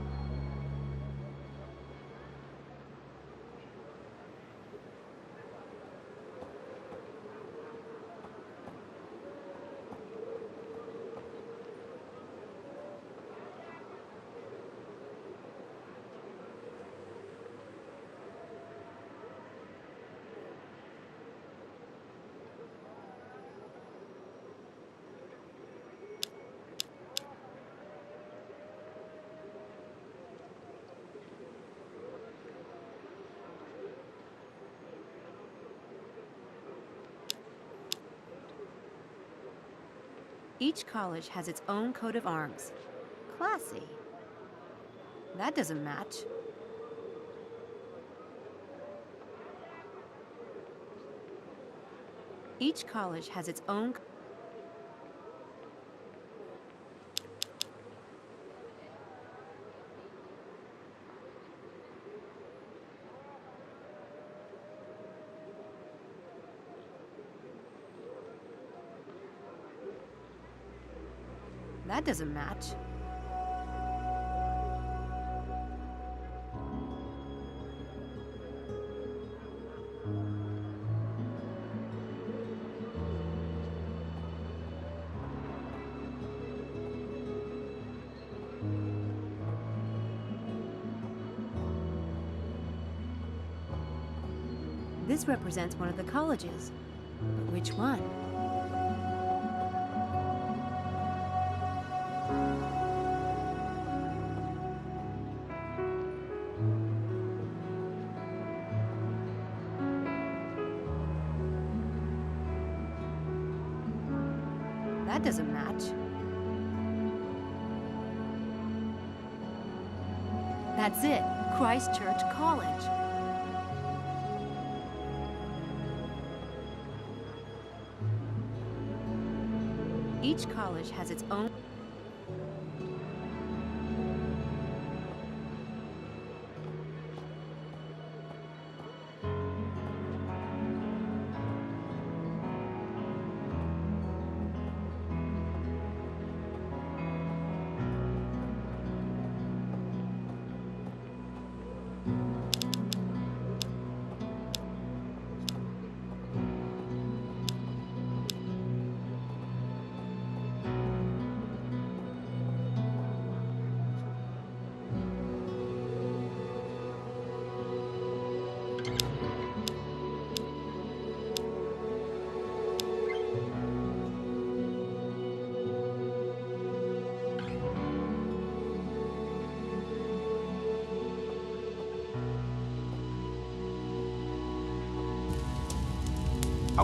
Each college has its own coat of arms. Classy. That doesn't match. Each college has its own... That doesn't match. This represents one of the colleges. But which one? That doesn't match. That's it, Christ Church College. Each college has its own...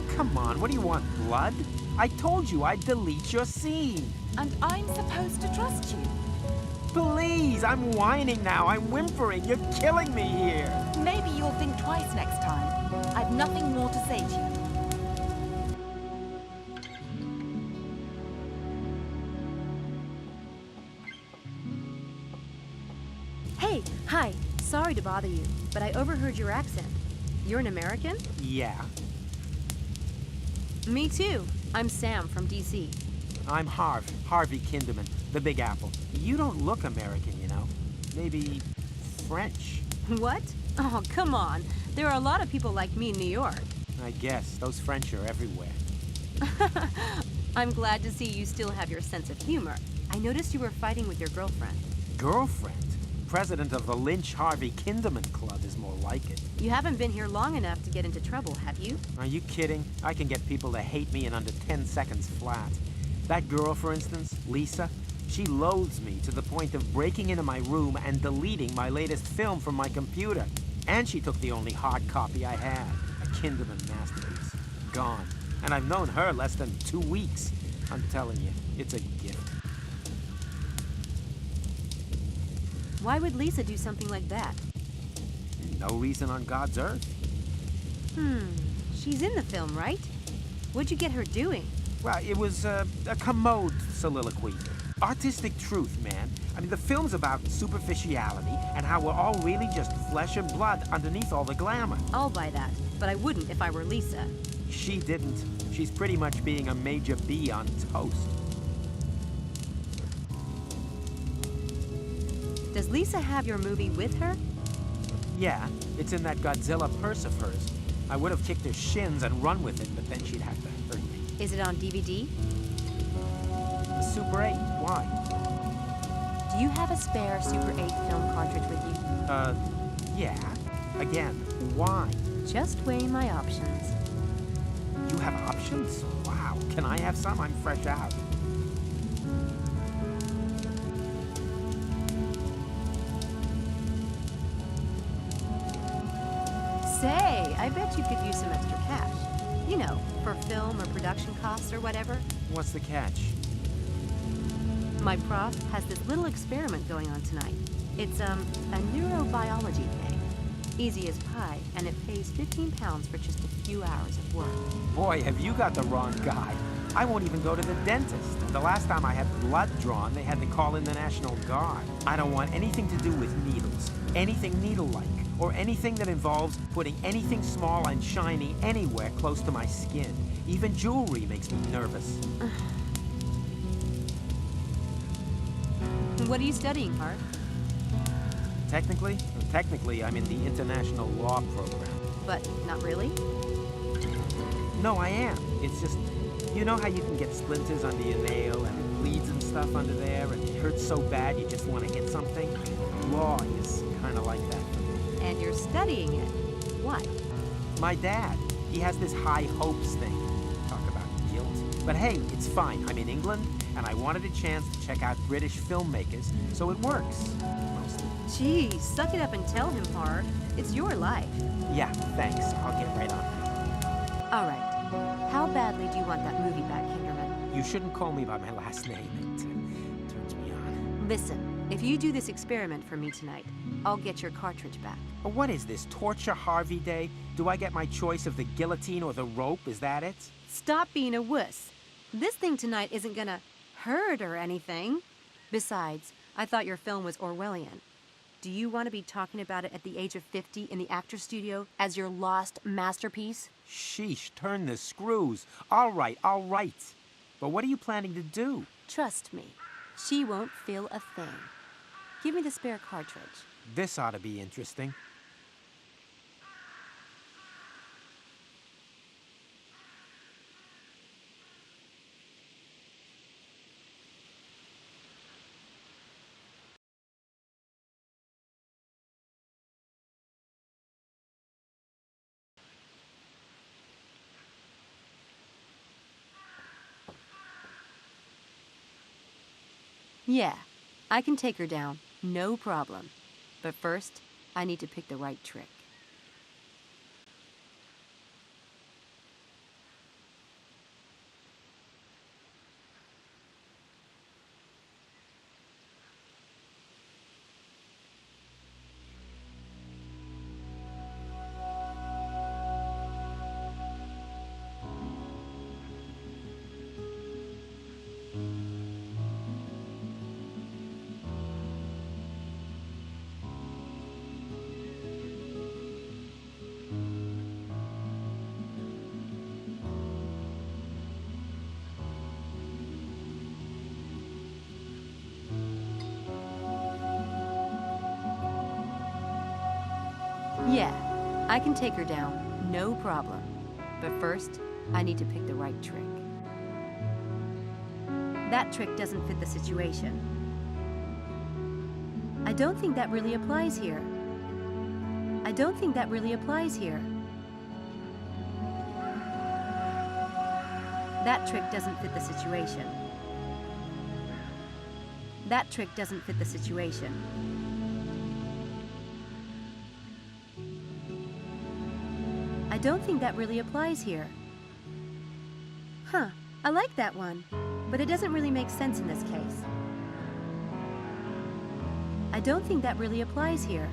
Oh, come on. What do you want, blood? I told you I'd delete your scene. And I'm supposed to trust you. Please, I'm whining now. I'm whimpering. You're killing me here. Maybe you'll think twice next time. I've nothing more to say to you. Hey, hi. Sorry to bother you, but I overheard your accent. You're an American? Yeah. Me too. I'm Sam from DC. I'm Harvey Kinderman, the Big Apple. You don't look American, you know. Maybe French. What? Oh, come on. There are a lot of people like me in New York. I guess. Those French are everywhere. I'm glad to see you still have your sense of humor. I noticed you were fighting with your girlfriend. Girlfriend? President of the Lynch Harvey Kinderman Club is more like it. You haven't been here long enough to get into trouble, have you? Are you kidding? I can get people to hate me in under 10 seconds flat. That girl, for instance, Lisa, she loathes me to the point of breaking into my room and deleting my latest film from my computer. And she took the only hard copy I had, a Kinderman masterpiece. Gone. And I've known her less than 2 weeks. I'm telling you, it's a gift. Why would Lisa do something like that? No reason on God's earth. She's in the film, right? What'd you get her doing? Well, it was a commode soliloquy. Artistic truth, man. I mean, the film's about superficiality and how we're all really just flesh and blood underneath all the glamour. I'll buy that, but I wouldn't if I were Lisa. She didn't. She's pretty much being a major B on toast. Does Lisa have your movie with her? Yeah, it's in that Godzilla purse of hers. I would have kicked her shins and run with it, but then she'd have to hurt me. Is it on DVD? Super 8, why? Do you have a spare Super 8 film cartridge with you? Yeah. Again, why? Just weighing my options. You have options? Wow. Can I have some? I'm fresh out. Say, I bet you could use some extra cash. You know, for film or production costs or whatever. What's the catch? My prof has this little experiment going on tonight. It's, a neurobiology thing. Easy as pie, and it pays £15 for just a few hours of work. Boy, have you got the wrong guy. I won't even go to the dentist. The last time I had blood drawn, they had to call in the National Guard. I don't want anything to do with needles. Anything needle-like. Or anything that involves putting anything small and shiny anywhere close to my skin. Even jewelry makes me nervous. What are you studying, Hart? Technically, I'm in the international law program. But not really? No, I am. It's just, you know how you can get splinters under your nail and it bleeds and stuff under there and it hurts so bad you just want to hit something? Law is kind of like that. And you're studying it. Why? My dad, he has this high hopes thing. Talk about guilt. But hey, it's fine. I'm in England, and I wanted a chance to check out British filmmakers, so it works. Mostly. Geez, suck it up and tell him, Hart. It's your life. Yeah, thanks. I'll get right on it. All right. How badly do you want that movie back, Kinderman? You shouldn't call me by my last name. It turns me on. Listen, if you do this experiment for me tonight, I'll get your cartridge back. What is this, Torture Harvey Day? Do I get my choice of the guillotine or the rope? Is that it? Stop being a wuss. This thing tonight isn't gonna hurt or anything. Besides, I thought your film was Orwellian. Do you want to be talking about it at the age of 50 in the actor's studio as your lost masterpiece? Sheesh, turn the screws. All right. But what are you planning to do? Trust me, she won't feel a thing. Give me the spare cartridge. This ought to be interesting. Yeah, I can take her down, no problem. But first, I need to pick the right trick. I can take her down, no problem. But first, I need to pick the right trick. That trick doesn't fit the situation. I don't think that really applies here. I don't think that really applies here. That trick doesn't fit the situation. That trick doesn't fit the situation. I don't think that really applies here. Huh, I like that one, but it doesn't really make sense in this case. I don't think that really applies here.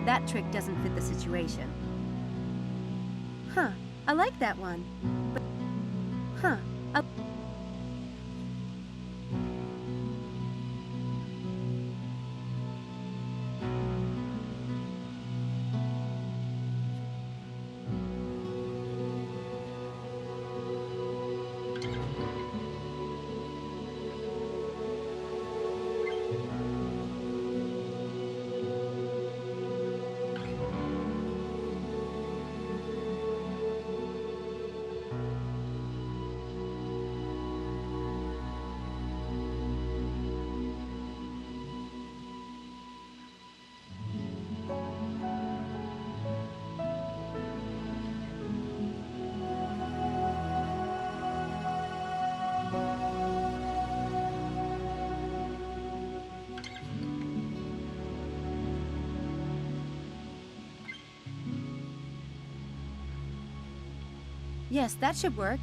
That trick doesn't fit the situation. Huh, I like that one, but... Huh, yes, that should work.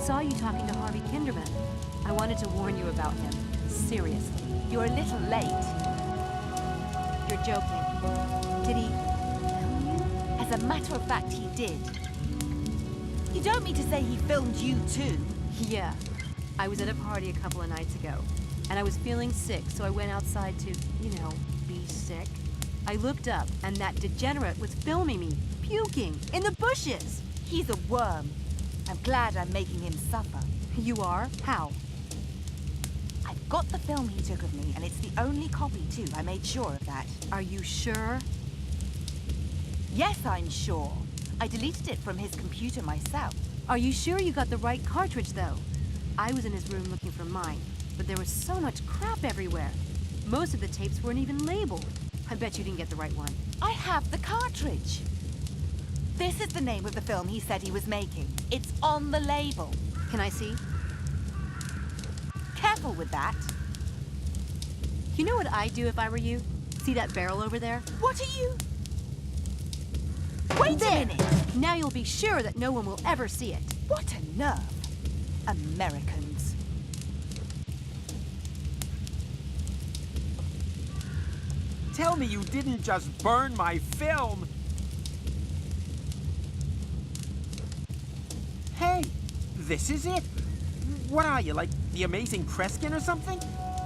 saw you talking to Harvey Kinderman. I wanted to warn you about him. Seriously. You're a little late. You're joking. Did he film you? As a matter of fact, he did. You don't mean to say he filmed you too? Yeah. I was at a party a couple of nights ago, and I was feeling sick, so I went outside to, you know, be sick. I looked up, and that degenerate was filming me, puking, in the bushes. He's a worm. I'm glad I'm making him suffer. You are? How? I've got the film he took of me, and it's the only copy too. I made sure of that. Are you sure? Yes, I'm sure. I deleted it from his computer myself. Are you sure you got the right cartridge, though? I was in his room looking for mine, but there was so much crap everywhere. Most of the tapes weren't even labeled. I bet you didn't get the right one. I have the cartridge. This is the name of the film he said he was making. It's on the label. Can I see? Careful with that. You know what I'd do if I were you? See that barrel over there? What are you? Wait a minute! Now you'll be sure that no one will ever see it. What a nerve. Americans. Tell me you didn't just burn my film! Hey, this is it? What are you, like the amazing Kreskin or something?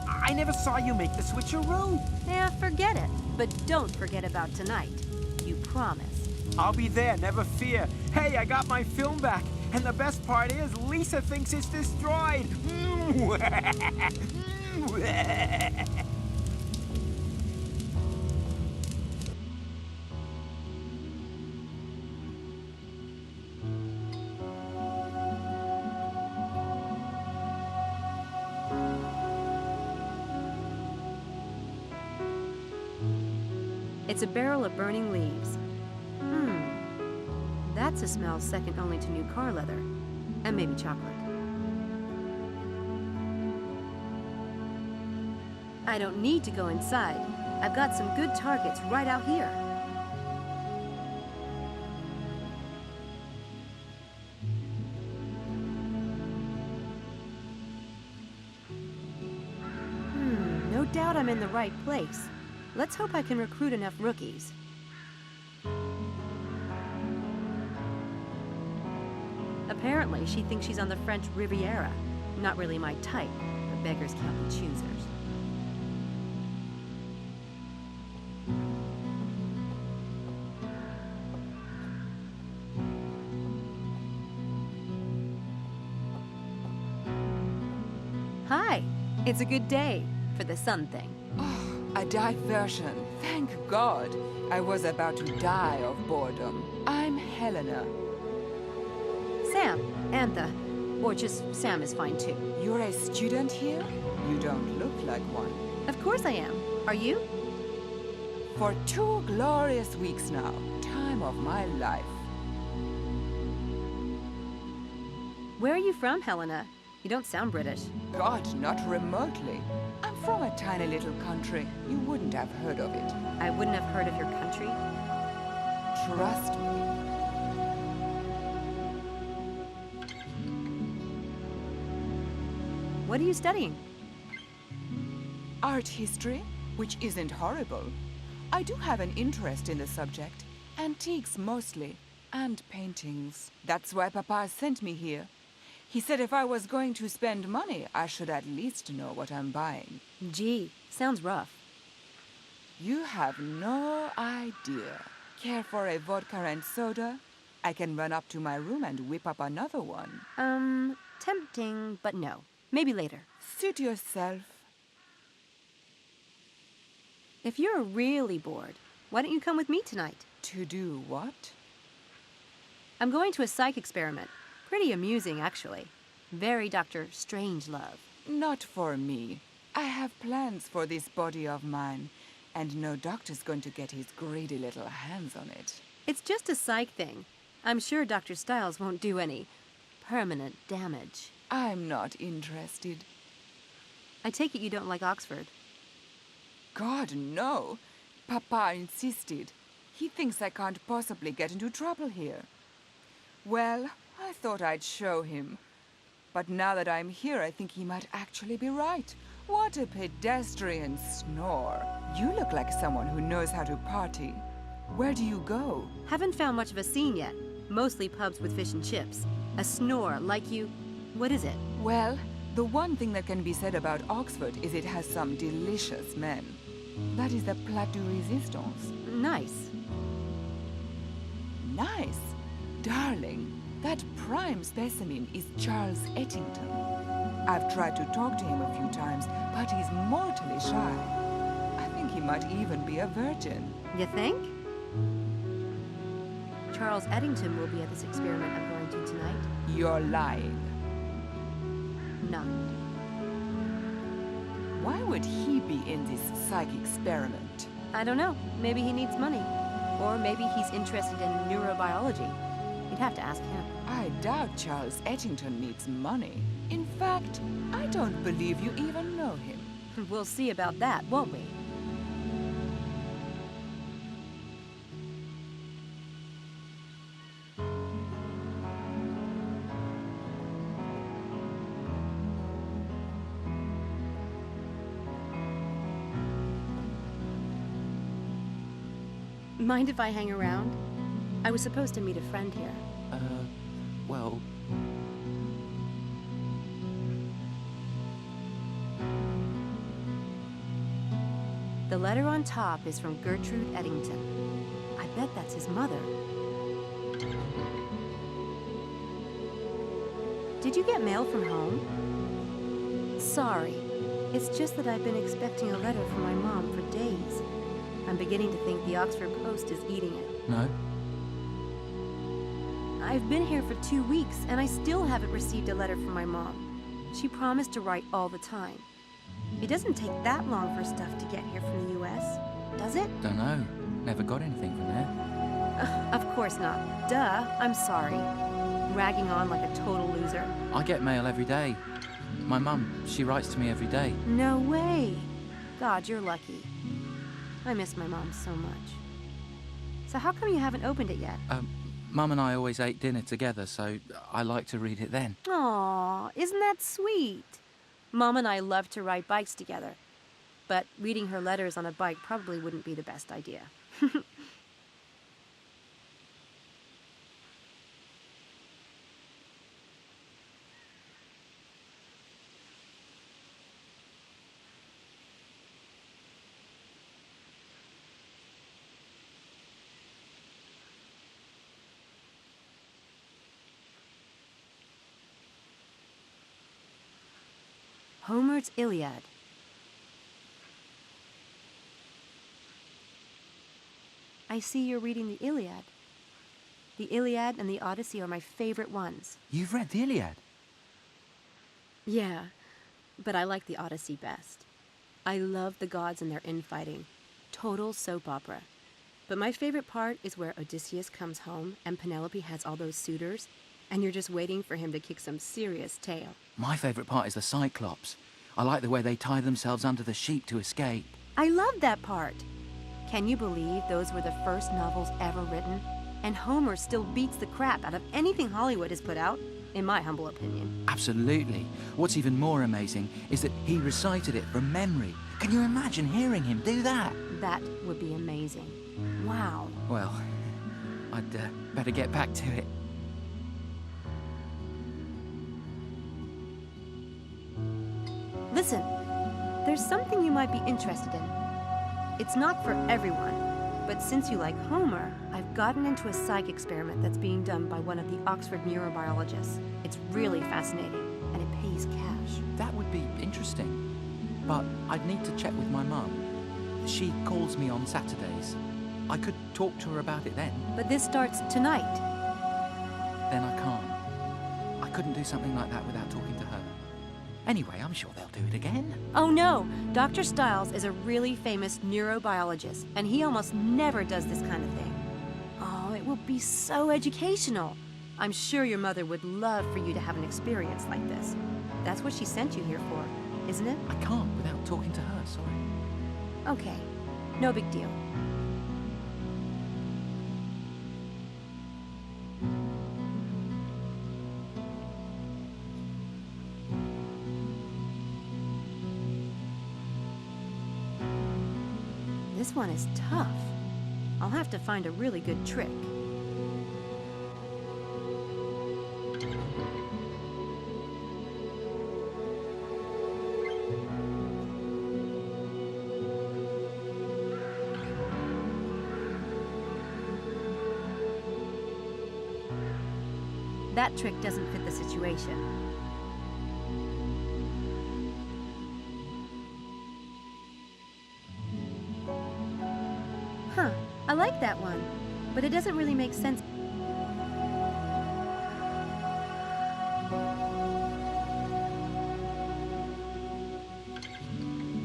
I never saw you make the switcheroo. Yeah, forget it. But don't forget about tonight. You promise. I'll be there, never fear. Hey, I got my film back. And the best part is, Lisa thinks it's destroyed. It's a barrel of burning leaves. That's a smell second only to new car leather. And maybe chocolate. I don't need to go inside. I've got some good targets right out here. No doubt I'm in the right place. Let's hope I can recruit enough rookies. Apparently, she thinks she's on the French Riviera. Not really my type, but beggars can't be choosers. Hi, it's a good day for the sun thing. A diversion. Thank God. I was about to die of boredom. I'm Helena. Sam, Antha, or just Sam is fine too. You're a student here? You don't look like one. Of course I am. Are you? For 2 glorious weeks now. Time of my life. Where are you from, Helena? You don't sound British. God, not remotely. I'm from a tiny little country. You wouldn't have heard of it. I wouldn't have heard of your country. Trust me. What are you studying? Art history, which isn't horrible. I do have an interest in the subject. Antiques mostly, and paintings. That's why Papa sent me here. He said if I was going to spend money, I should at least know what I'm buying. Gee, sounds rough. You have no idea. Care for a vodka and soda? I can run up to my room and whip up another one. Tempting, but no. Maybe later. Suit yourself. If you're really bored, why don't you come with me tonight? To do what? I'm going to a psych experiment. Pretty amusing, actually. Very Dr. Strangelove. Not for me. I have plans for this body of mine, and no doctor's going to get his greedy little hands on it. It's just a psych thing. I'm sure Dr. Stiles won't do any permanent damage. I'm not interested. I take it you don't like Oxford. God, no. Papa insisted. He thinks I can't possibly get into trouble here. Well, I thought I'd show him. But now that I'm here, I think he might actually be right. What a pedestrian snore. You look like someone who knows how to party. Where do you go? Haven't found much of a scene yet. Mostly pubs with fish and chips. A snore like you... What is it? Well, the one thing that can be said about Oxford is it has some delicious men. That is the Plat de Resistance. Nice. Nice? Darling, that prime specimen is Charles Ettington. I've tried to talk to him a few times, but he's mortally shy. I think he might even be a virgin. You think? Charles Eddington will be at this experiment I'm going to tonight. You're lying. Not. Why would he be in this psych experiment? I don't know. Maybe he needs money. Or maybe he's interested in neurobiology. You'd have to ask him. I doubt Charles Ettington needs money. In fact, I don't believe you even know him. We'll see about that, won't we? Mind if I hang around? I was supposed to meet a friend here. Well... The letter on top is from Gertrude Eddington. I bet that's his mother. Did you get mail from home? Sorry. It's just that I've been expecting a letter from my mom for days. I'm beginning to think the Oxford Post is eating it. No? I've been here for 2 weeks, and I still haven't received a letter from my mom. She promised to write all the time. It doesn't take that long for stuff to get here from the U.S., does it? Dunno. Never got anything from there. Of course not. Duh, I'm sorry. Ragging on like a total loser. I get mail every day. My mum, she writes to me every day. No way. God, you're lucky. I miss my mom so much. So how come you haven't opened it yet? Mum and I always ate dinner together, so I like to read it then. Aw, isn't that sweet? Mom and I love to ride bikes together. But reading her letters on a bike probably wouldn't be the best idea. Homer's Iliad. I see you're reading the Iliad. The Iliad and the Odyssey are my favorite ones. You've read the Iliad? Yeah, but I like the Odyssey best. I love the gods and their infighting. Total soap opera. But my favorite part is where Odysseus comes home and Penelope has all those suitors, and you're just waiting for him to kick some serious tail. My favourite part is the Cyclops. I like the way they tie themselves under the sheep to escape. I love that part. Can you believe those were the first novels ever written? And Homer still beats the crap out of anything Hollywood has put out, in my humble opinion. Absolutely. What's even more amazing is that he recited it from memory. Can you imagine hearing him do that? That would be amazing. Wow. Well, I'd better get back to it. Listen, there's something you might be interested in. It's not for everyone, but since you like Homer, I've gotten into a psych experiment that's being done by one of the Oxford neurobiologists. It's really fascinating, and it pays cash. That would be interesting, but I'd need to check with my mum. She calls me on Saturdays. I could talk to her about it then. But this starts tonight. Then I can't. I couldn't do something like that without talking to her. Anyway, I'm sure they'll do it again. Oh no, Dr. Stiles is a really famous neurobiologist, and he almost never does this kind of thing. Oh, it will be so educational. I'm sure your mother would love for you to have an experience like this. That's what she sent you here for, isn't it? I can't without talking to her, sorry. Okay, no big deal. This one is tough. I'll have to find a really good trick. That trick doesn't fit the situation. Huh, I like that one, but it doesn't really make sense.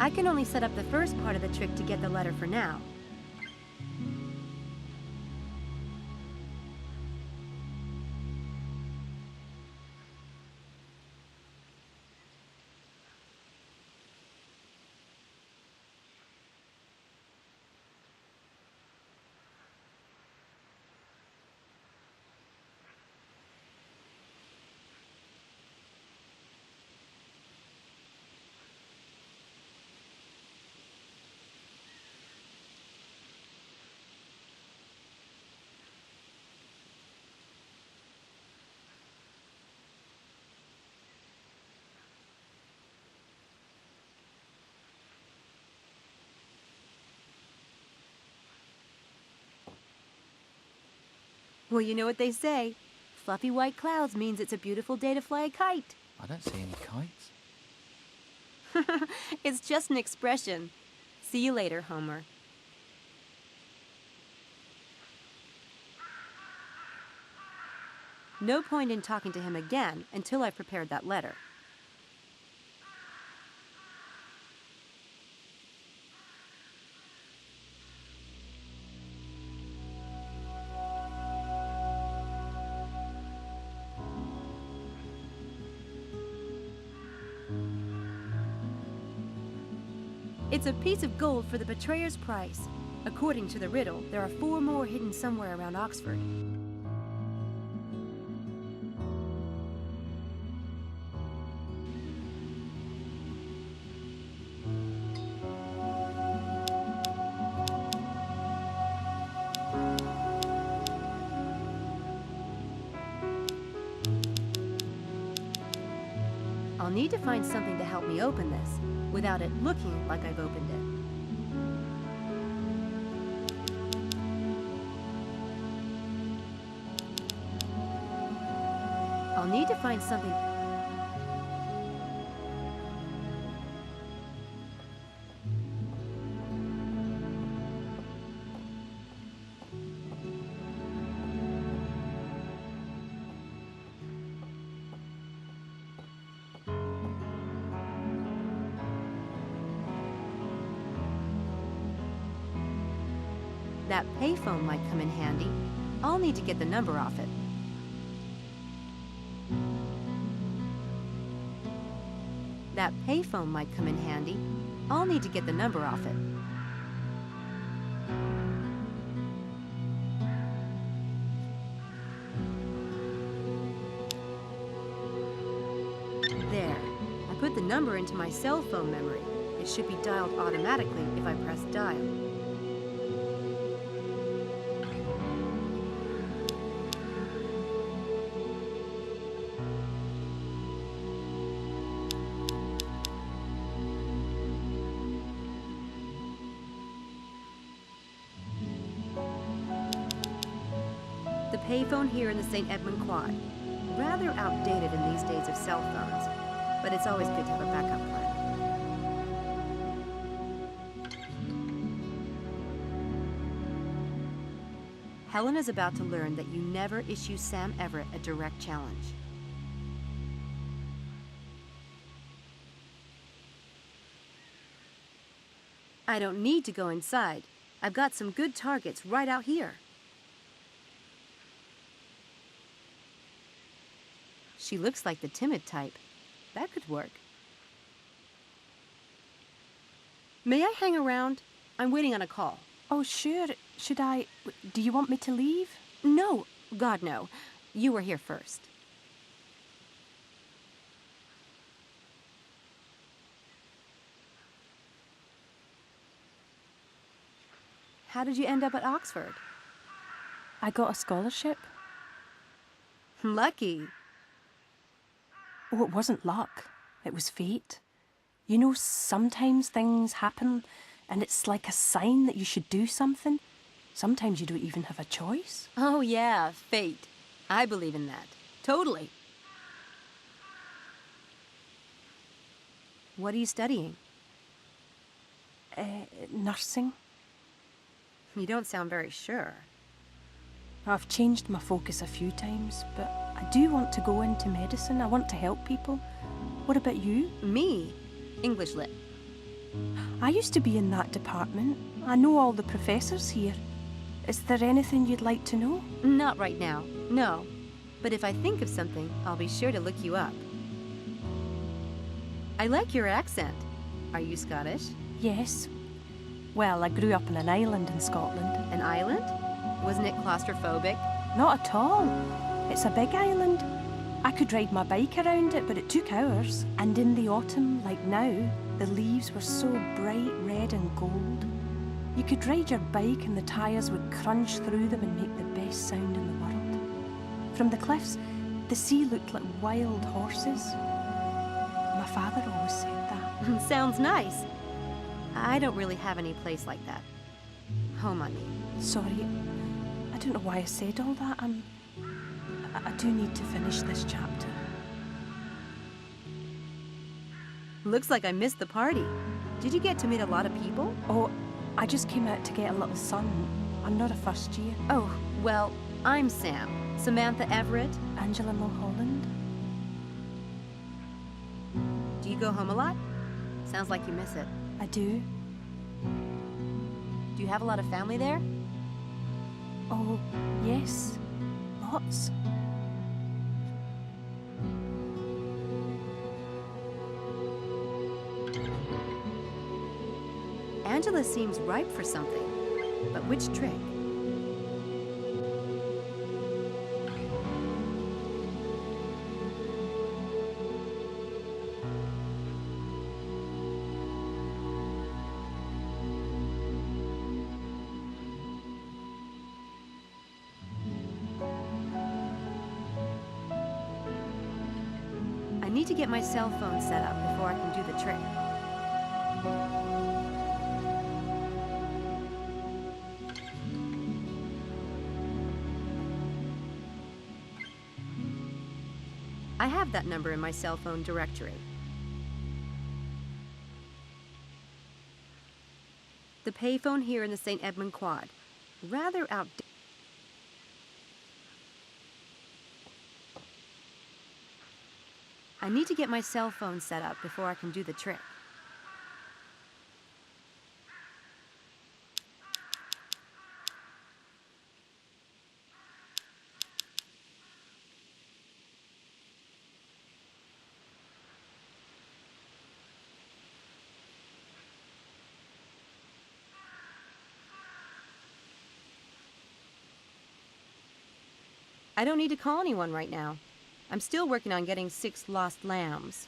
I can only set up the first part of the trick to get the letter for now. Well, you know what they say. Fluffy white clouds means it's a beautiful day to fly a kite. I don't see any kites. It's just an expression. See you later, Homer. No point in talking to him again until I've prepared that letter. It's a piece of gold for the betrayer's price. According to the riddle, there are 4 more hidden somewhere around Oxford. I'll need to find something to help me open this, without it looking like I've opened it. I'll need to find something... That payphone might come in handy. I'll need to get the number off it. That payphone might come in handy. I'll need to get the number off it. There. I put the number into my cell phone memory. It should be dialed automatically if I press dial. The payphone here in the St. Edmund Quad. Rather outdated in these days of cell phones, but it's always good to have a backup plan. Helena's about to learn that you never issue Sam Everett a direct challenge. I don't need to go inside. I've got some good targets right out here. She looks like the timid type. That could work. May I hang around? I'm waiting on a call. Oh, sure. Should I... Do you want me to leave? No. God, no. You were here first. How did you end up at Oxford? I got a scholarship. Lucky. Oh, it wasn't luck. It was fate. You know, sometimes things happen and it's like a sign that you should do something. Sometimes you don't even have a choice. Oh yeah, fate. I believe in that. Totally. What are you studying? Nursing. You don't sound very sure. I've changed my focus a few times, but I do want to go into medicine. I want to help people. What about you? Me? English Lit. I used to be in that department. I know all the professors here. Is there anything you'd like to know? Not right now, no. But if I think of something, I'll be sure to look you up. I like your accent. Are you Scottish? Yes. Well, I grew up on an island in Scotland. An island? Wasn't it claustrophobic? Not at all. It's a big island. I could ride my bike around it, but it took hours. And in the autumn, like now, the leaves were so bright red and gold. You could ride your bike and the tyres would crunch through them and make the best sound in the world. From the cliffs, the sea looked like wild horses. My father always said that. Sounds nice. I don't really have any place like that. Home, I mean. Sorry, I don't know why I said all that. I do need to finish this chapter. Looks like I missed the party. Did you get to meet a lot of people? Oh, I just came out to get a little sun. I'm not a first year. Oh, well, I'm Sam. Samantha Everett. Angela Mulholland. Do you go home a lot? Sounds like you miss it. I do. Do you have a lot of family there? Oh, yes. Lots. Angela seems ripe for something. But which trick? I need to get my cell phone set up before I can do the trick. I have that number in my cell phone directory. The payphone here in the St. Edmund Quad. Rather outdated. I need to get my cell phone set up before I can do the trick. I don't need to call anyone right now. I'm still working on getting 6 lost lambs.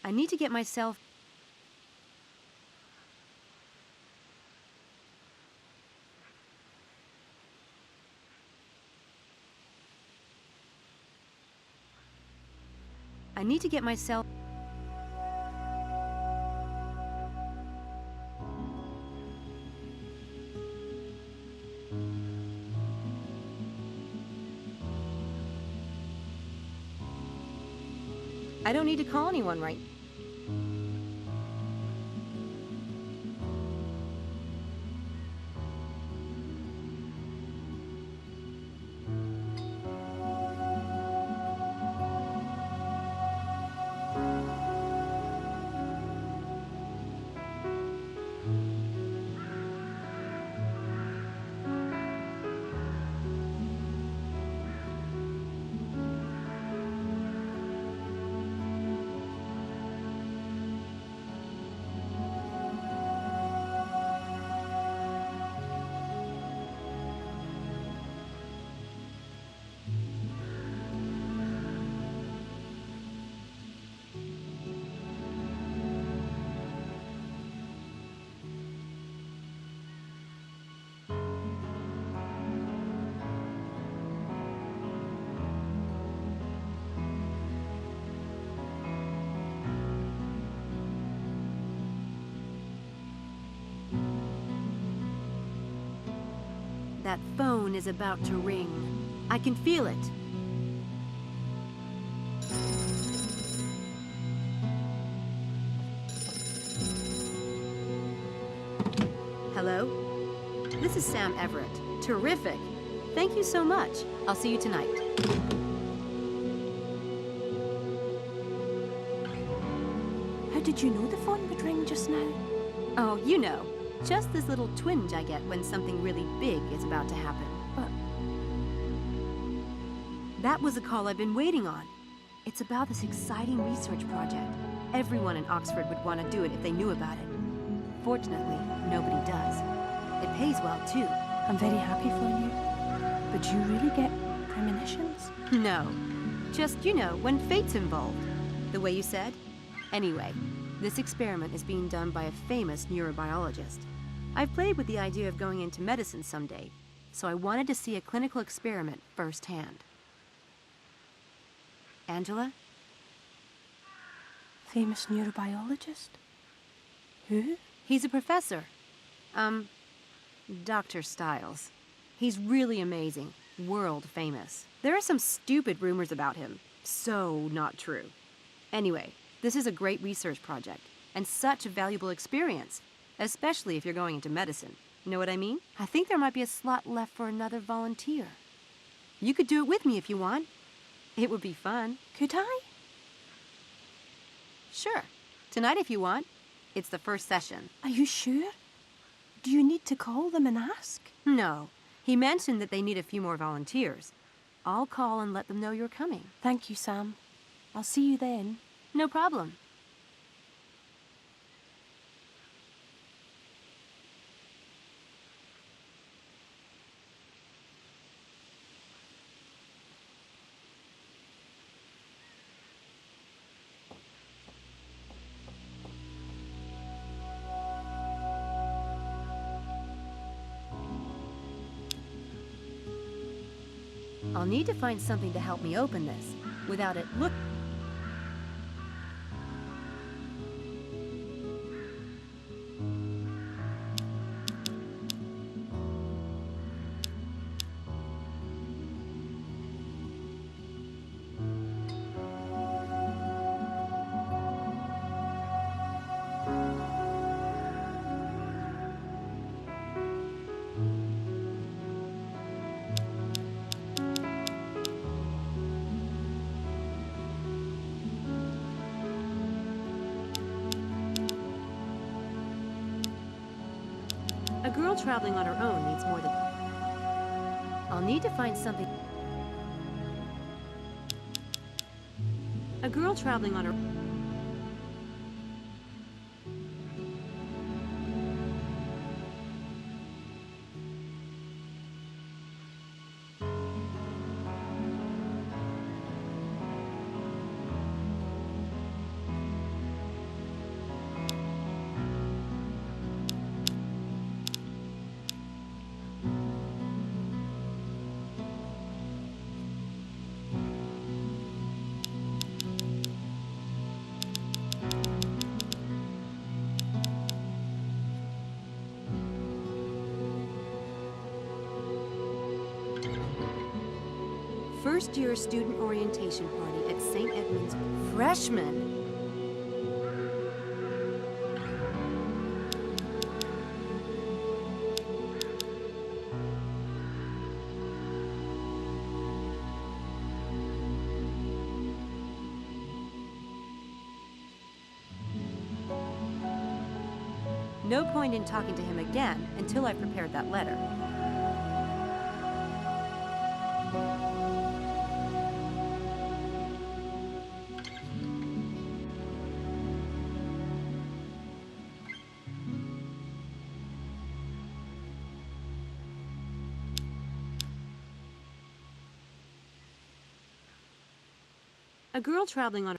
I need to get myself... I need to get myself... I don't need to call anyone right... That phone is about to ring. I can feel it. Hello? This is Sam Everett. Terrific. Thank you so much. I'll see you tonight. How did you know the phone would ring just now? Oh, you know. Just this little twinge I get when something really big is about to happen. But that was a call I've been waiting on. It's about this exciting research project. Everyone in Oxford would want to do it if they knew about it. Fortunately, nobody does. It pays well, too. I'm very happy for you. But do you really get premonitions? No. Just, you know, when fate's involved. The way you said. Anyway, this experiment is being done by a famous neurobiologist. I've played with the idea of going into medicine someday, so I wanted to see a clinical experiment firsthand. Angela? Famous neurobiologist? Who? He's a professor. Dr. Stiles. He's really amazing. World famous. There are some stupid rumors about him. So not true. Anyway, this is a great research project, and such a valuable experience, especially if you're going into medicine. You know what I mean? I think there might be a slot left for another volunteer. You could do it with me if you want. It would be fun. Could I? Sure. Tonight if you want. It's the first session. Are you sure? Do you need to call them and ask? No. He mentioned that they need a few more volunteers. I'll call and let them know you're coming. Thank you, Sam. I'll see you then. No problem. I'll need to find something to help me open this. Without it, look. A girl traveling on her own needs more than... I'll need to find something... A girl traveling on her... First-year student orientation party at St. Edmund's. Freshman! No point in talking to him again until I've prepared that letter. A girl traveling on...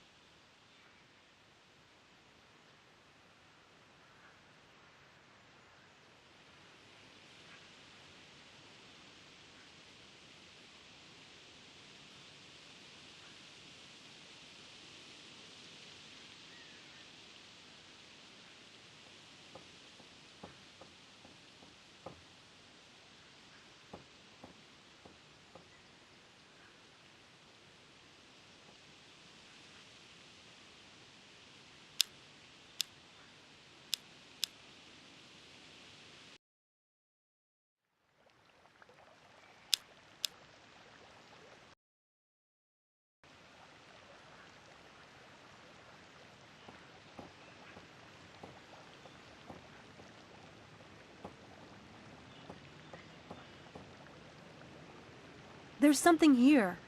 There's something here.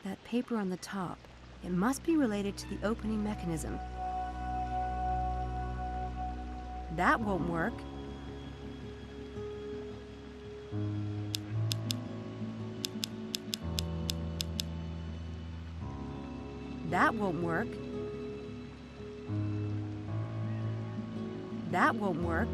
That paper on the top. It must be related to the opening mechanism. That won't work. That won't work. That won't work.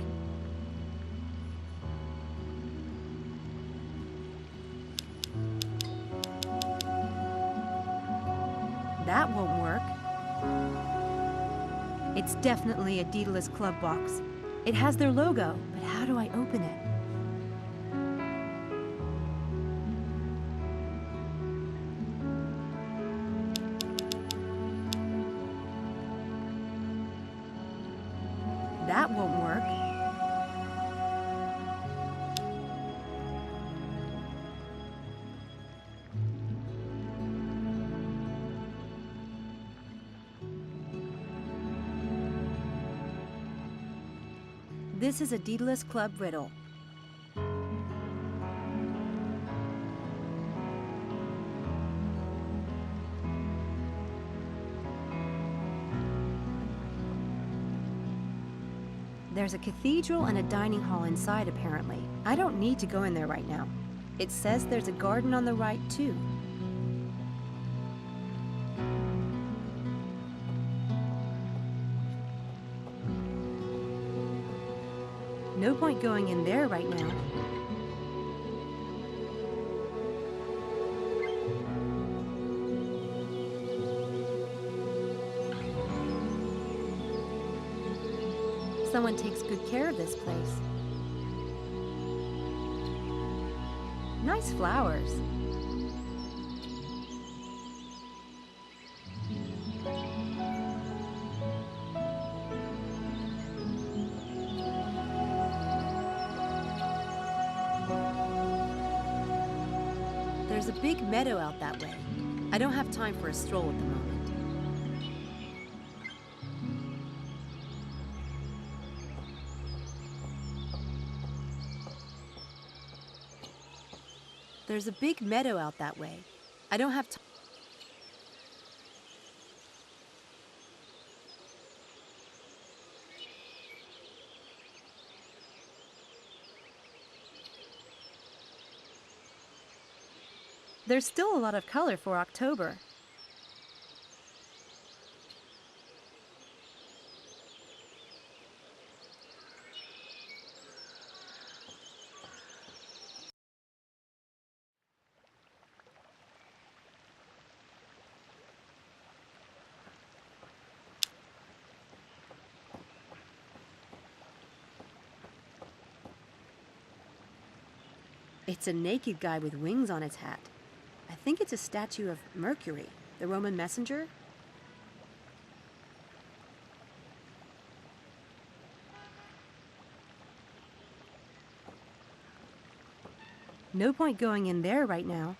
That won't work. It's definitely a Daedalus Club box. It has their logo, but how do I open it? That won't work. This is a Daedalus Club riddle. There's a cathedral and a dining hall inside, apparently. I don't need to go in there right now. It says there's a garden on the right, too. No point going in there right now. Someone takes good care of this place. Nice flowers. There's a big meadow out that way. I don't have time for a stroll at the moment. There's a big meadow out that way. I don't have time. There's still a lot of color for October. It's a naked guy with wings on his hat. I think it's a statue of Mercury, the Roman messenger. No point going in there right now.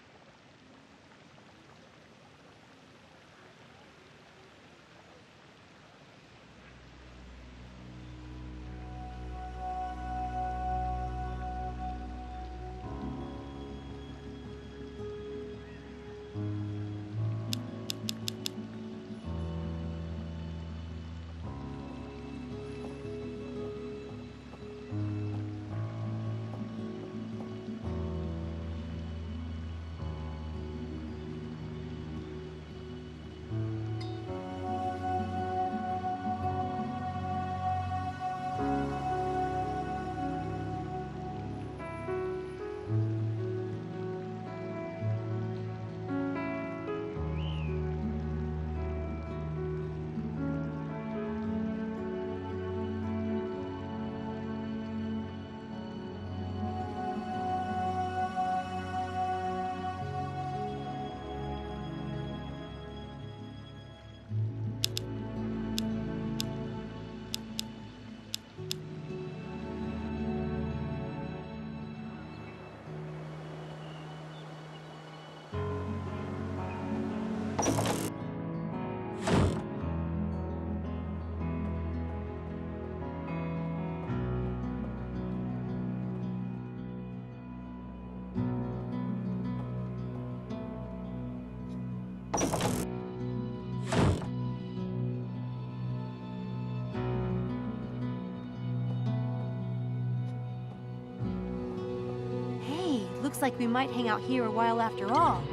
Hey, looks like we might hang out here a while after all.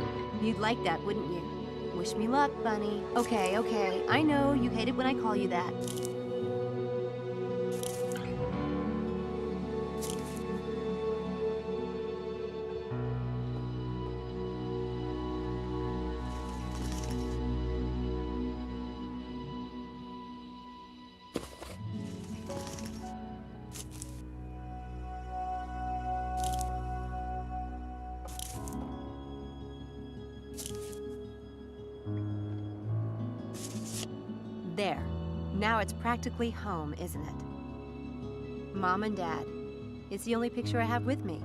You'd like that, wouldn't you? Wish me luck, Bunny. Okay, okay. I know you hate it when I call you that. There. Now it's practically home, isn't it? Mom and Dad. It's the only picture I have with me.